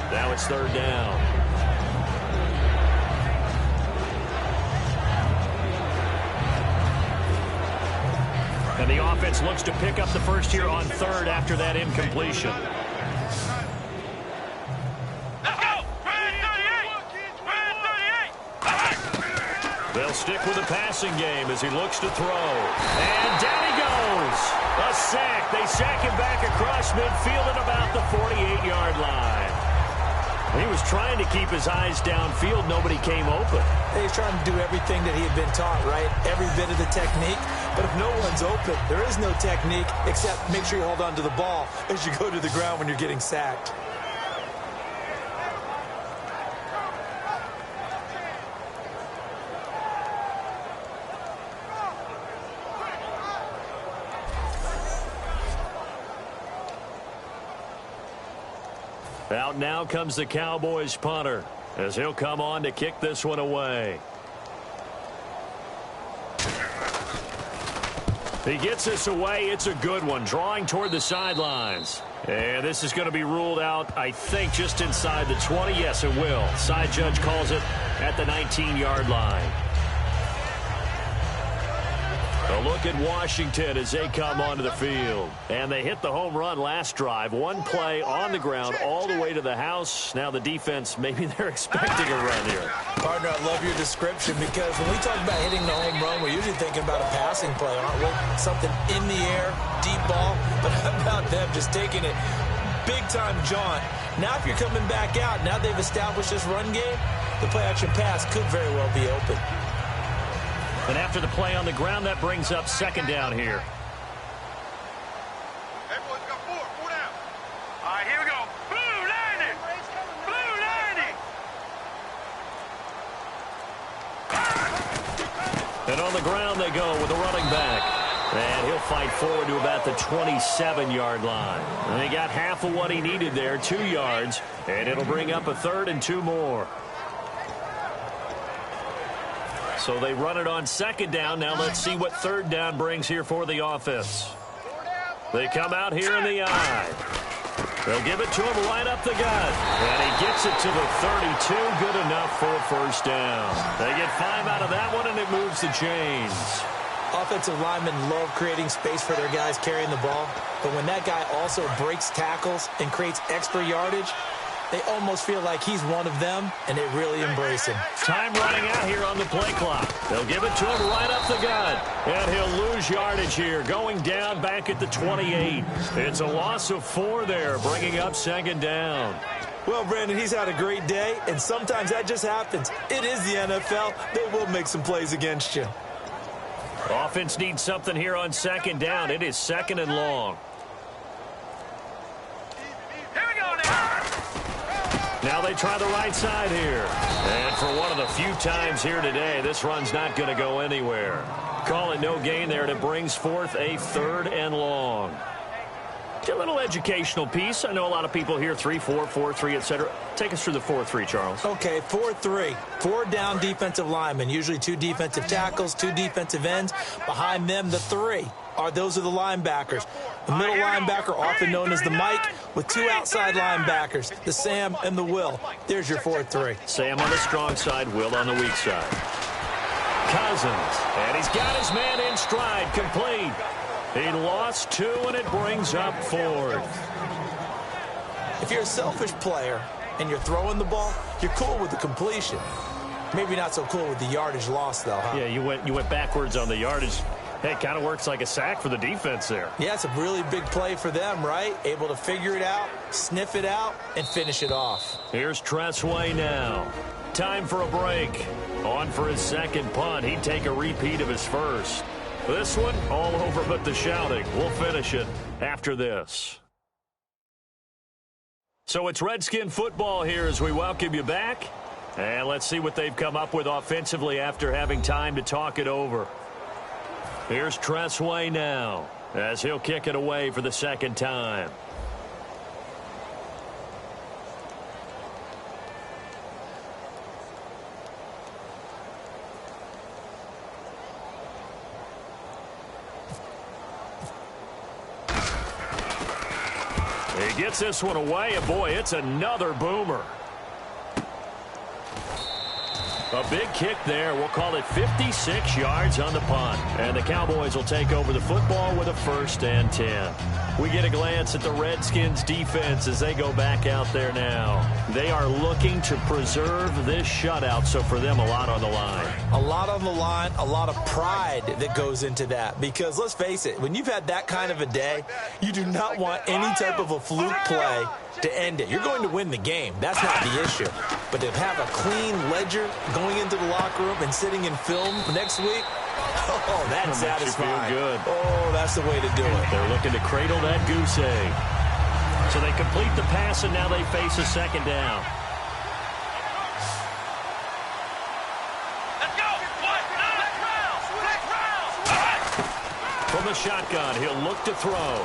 Now it's third down. And the offense looks to pick up the first here on third after that incompletion. Let's go! Red 38! They'll stick with the passing game as he looks to throw. And down he goes. A sack. They sack him back across midfield at about the 48-yard line. He was trying to keep his eyes downfield. Nobody came open. He's trying to do everything that he had been taught, right? Every bit of the technique. But if no one's open, there is no technique except make sure you hold on to the ball as you go to the ground when you're getting sacked. Out now comes the Cowboys punter as he'll come on to kick this one away. He gets this away. It's a good one, drawing toward the sidelines. And this is going to be ruled out, I think, just inside the 20. Yes, it will. Side judge calls it at the 19-yard line. A look at Washington as they come onto the field. And they hit the home run last drive. One play on the ground all the way to the house. Now the defense, maybe they're expecting a run here. Partner, I love your description because when we talk about hitting the home run, we're usually thinking about a passing play, aren't we? Something in the air, deep ball. But how about them just taking it big-time jaunt? Now if you're coming back out, now they've established this run game, the play-action pass could very well be open. And after the play on the ground, that brings up second down here. Hey, boys, we got four down. All right, here we go. Blue landing. Blue landing. And on the ground they go with a running back. And he'll fight forward to about the 27-yard line. And he got half of what he needed there, 2 yards. And it'll bring up a third and 2 more. So they run it on second down. Now let's see what third down brings here for the offense. They come out here in the eye. They'll give it to him right up the gut. And he gets it to the 32. Good enough for a first down. They get 5 out of that one, and it moves the chains. Offensive linemen love creating space for their guys carrying the ball. But when that guy also breaks tackles and creates extra yardage, they almost feel like he's one of them, and they really embrace him. Time running out here on the play clock. They'll give it to him right up the gut. And he'll lose yardage here, going down back at the 28. It's a loss of 4 there, bringing up second down. Well, Brandon, he's had a great day, and sometimes that just happens. It is the NFL. They will make some plays against you. Offense needs something here on second down. It is second and long. Now they try the right side here. And for one of the few times here today, this run's not going to go anywhere. Call it no gain there, and it brings forth a third and long. A little educational piece. I know a lot of people hear 3-4, 4-3, etc. Take us through the 4-3, Charles. Okay, 4-3. 4 down defensive linemen, usually 2 defensive tackles, 2 defensive ends. Behind them, the 3 those are the linebackers. The middle linebacker, often known as the Mike, with 2 outside linebackers, the Sam and the Will. There's your 4-3. Sam on the strong side, Will on the weak side. Cousins, and he's got his man in stride, complete. He lost 2, and it brings up 4th. If you're a selfish player and you're throwing the ball, you're cool with the completion. Maybe not so cool with the yardage loss, though, huh? Yeah, you went backwards on the yardage. Hey, it kind of works like a sack for the defense there. Yeah, it's a really big play for them, right? Able to figure it out, sniff it out, and finish it off. Here's Tressway now. Time for a break. On for his second punt. He'd take a repeat of his first. This one, all over but the shouting. We'll finish it after this. So it's Redskin football here as we welcome you back. And let's see what they've come up with offensively after having time to talk it over. Here's Tressway now as he'll kick it away for the second time. He gets this one away, and boy, it's another boomer. A big kick there. We'll call it 56 yards on the punt. And the Cowboys will take over the football with a 1st and 10. We get a glance at the Redskins defense as they go back out there now. They are looking to preserve this shutout, so for them, a lot on the line. A lot on the line, a lot of pride that goes into that. Because let's face it, when you've had that kind of a day, you do not want any type of a fluke play to end it. You're going to win the game. That's not the issue. But to have a clean ledger going into the locker room and sitting in film next week, oh, that's satisfying. Feel good. Oh, that's the way to do it. They're looking to cradle that goose egg. So they complete the pass, and now they face a 2nd down. Let's go. From the shotgun, he'll look to throw.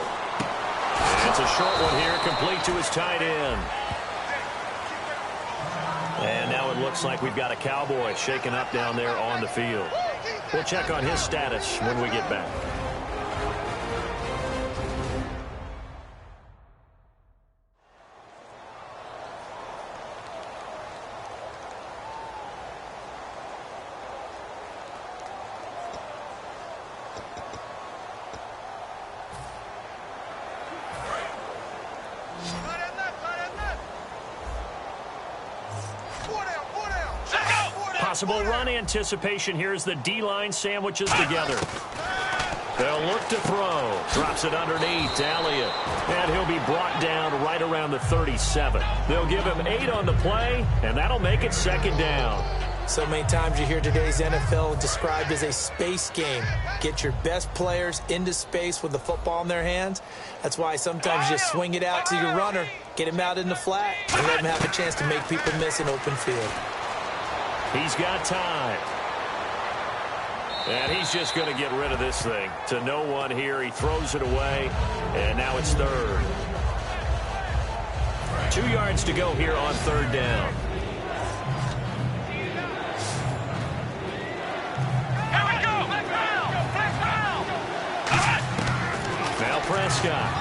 It's a short one here, complete to his tight end. And now it looks like we've got a Cowboy shaken up down there on the field. We'll check on his status when we get back. Possible run anticipation here as the D-line sandwiches together. They'll look to throw. Drops it underneath to Elliott. And he'll be brought down right around the 37. They'll give him 8 on the play, and that'll make it 2nd down. So many times you hear today's NFL described as a space game. Get your best players into space with the football in their hands. That's why sometimes you just swing it out to your runner, get him out in the flat, and let him have a chance to make people miss an open field. He's got time. And he's just going to get rid of this thing. To no one here. He throws it away. And now it's 3rd. 2 yards to go here on 3rd down. Here we go. Now Prescott.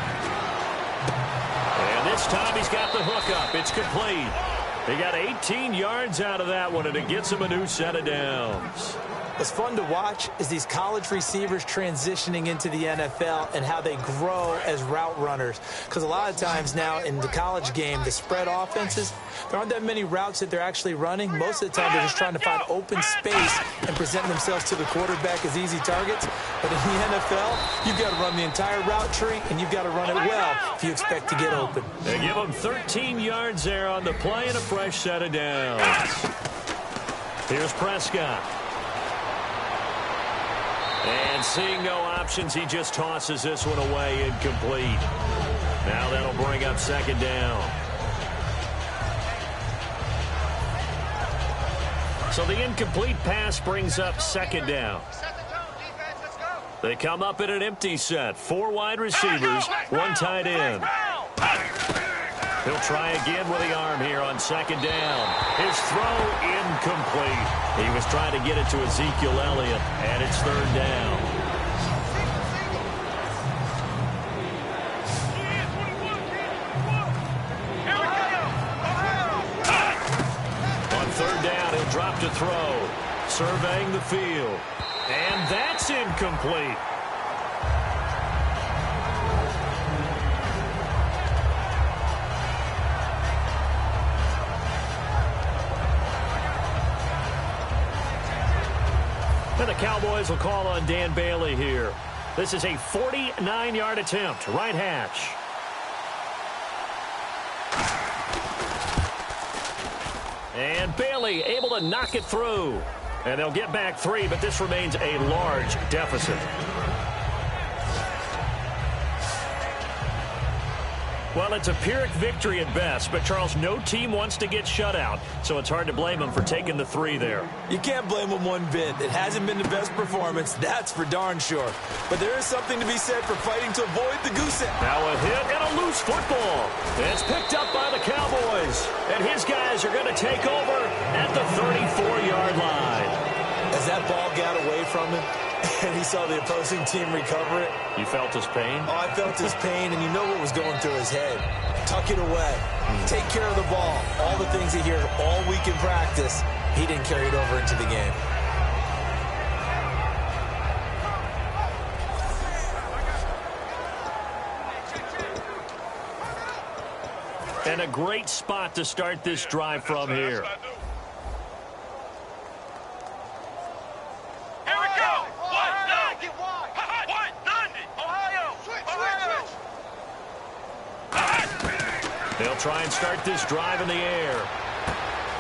And this time he's got the hook up. It's complete. They got 18 yards out of that one, and it gets him a new set of downs. What's fun to watch is these college receivers transitioning into the NFL and how they grow as route runners. Because a lot of times now in the college game, the spread offenses, there aren't that many routes that they're actually running. Most of the time, they're just trying to find open space and present themselves to the quarterback as easy targets. But in the NFL, you've got to run the entire route tree, and you've got to run it well if you expect to get open. They give him 13 yards there on the play and a fresh set of downs. Here's Prescott. And seeing no options, he just tosses this one away, incomplete. Now that'll bring up 2nd down. So the incomplete pass brings up 2nd down. They come up in an empty set. 4 wide receivers, 1 tight end. He'll try again with the arm here on 2nd down. His throw incomplete. He was trying to get it to Ezekiel Elliott, and it's 3rd down. On 3rd down, he'll drop to throw. Surveying the field. And that's incomplete. And the Cowboys will call on Dan Bailey here. This is a 49-yard attempt, right hash. And Bailey able to knock it through. And they'll get back 3, but this remains a large deficit. Well, it's a Pyrrhic victory at best, but, Charles, no team wants to get shut out, so it's hard to blame them for taking the 3 there. You can't blame them one bit. It hasn't been the best performance, that's for darn sure. But there is something to be said for fighting to avoid the goose egg. Now a hit and a loose football. It's picked up by the Cowboys, and his guys are going to take over at the 34-yard line. As that ball got away from him, and he saw the opposing team recover it. You felt his pain? Oh, I felt his pain, and you know what was going through his head. Tuck it away. Take care of the ball. All the things he hears all week in practice. he didn't carry it over into the game. And a great spot to start this drive from here. They'll try and start this drive in the air.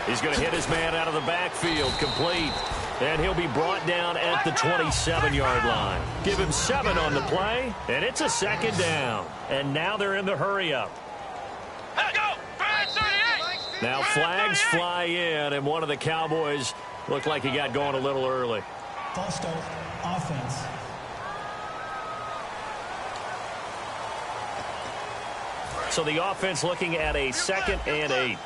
He's going to hit his man out of the backfield, complete. And he'll be brought down at the 27-yard line. Give him 7 on the play, and it's a second down. And now they're in the hurry-up. Now flags fly in, and one of the Cowboys looked like he got going a little early. False start, offense. So the offense looking at a 2nd and 8.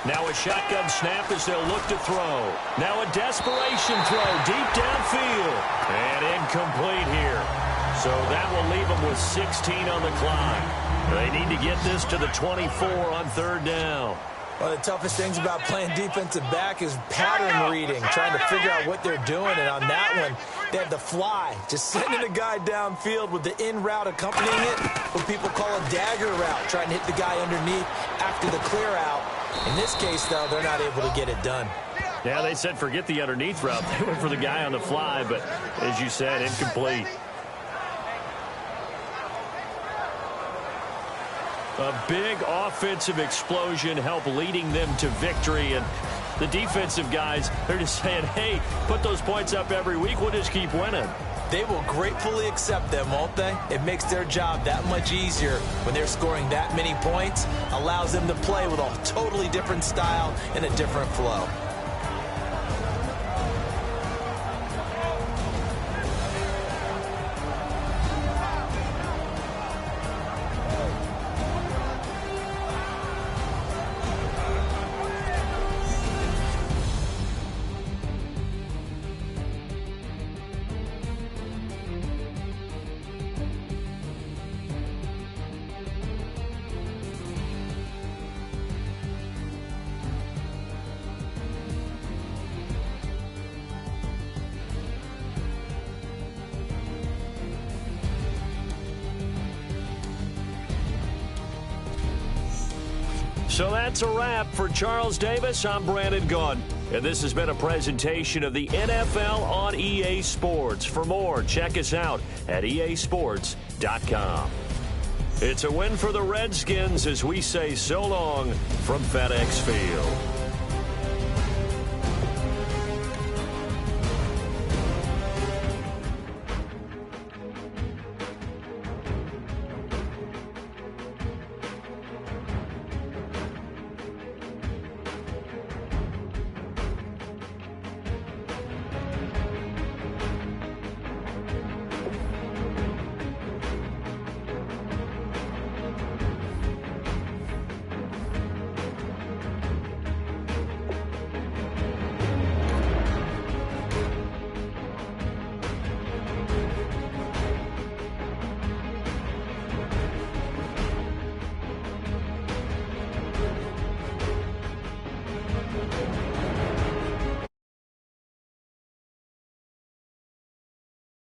Now a shotgun snap as they'll look to throw. Now a desperation throw deep downfield. And incomplete here. So that will leave them with 16 on the clock. They need to get this to the 24 on 3rd down. One of the toughest things about playing defensive back is pattern reading, trying to figure out what they're doing. And on that one, they had the fly, just sending a guy downfield with the in route accompanying it, what people call a dagger route, trying to hit the guy underneath after the clear out. In this case, though, they're not able to get it done. Yeah, they said forget the underneath route. They went for the guy on the fly, but as you said, incomplete. A big offensive explosion helped leading them to victory. And the defensive guys, they're just saying, hey, put those points up every week. We'll just keep winning. They will gratefully accept them, won't they? It makes their job that much easier when they're scoring that many points. Allows them to play with a totally different style and a different flow. So that's a wrap for Charles Davis. I'm Brandon Gunn. And this has been a presentation of the NFL on EA Sports. For more, check us out at easports.com. It's a win for the Redskins as we say so long from FedEx Field.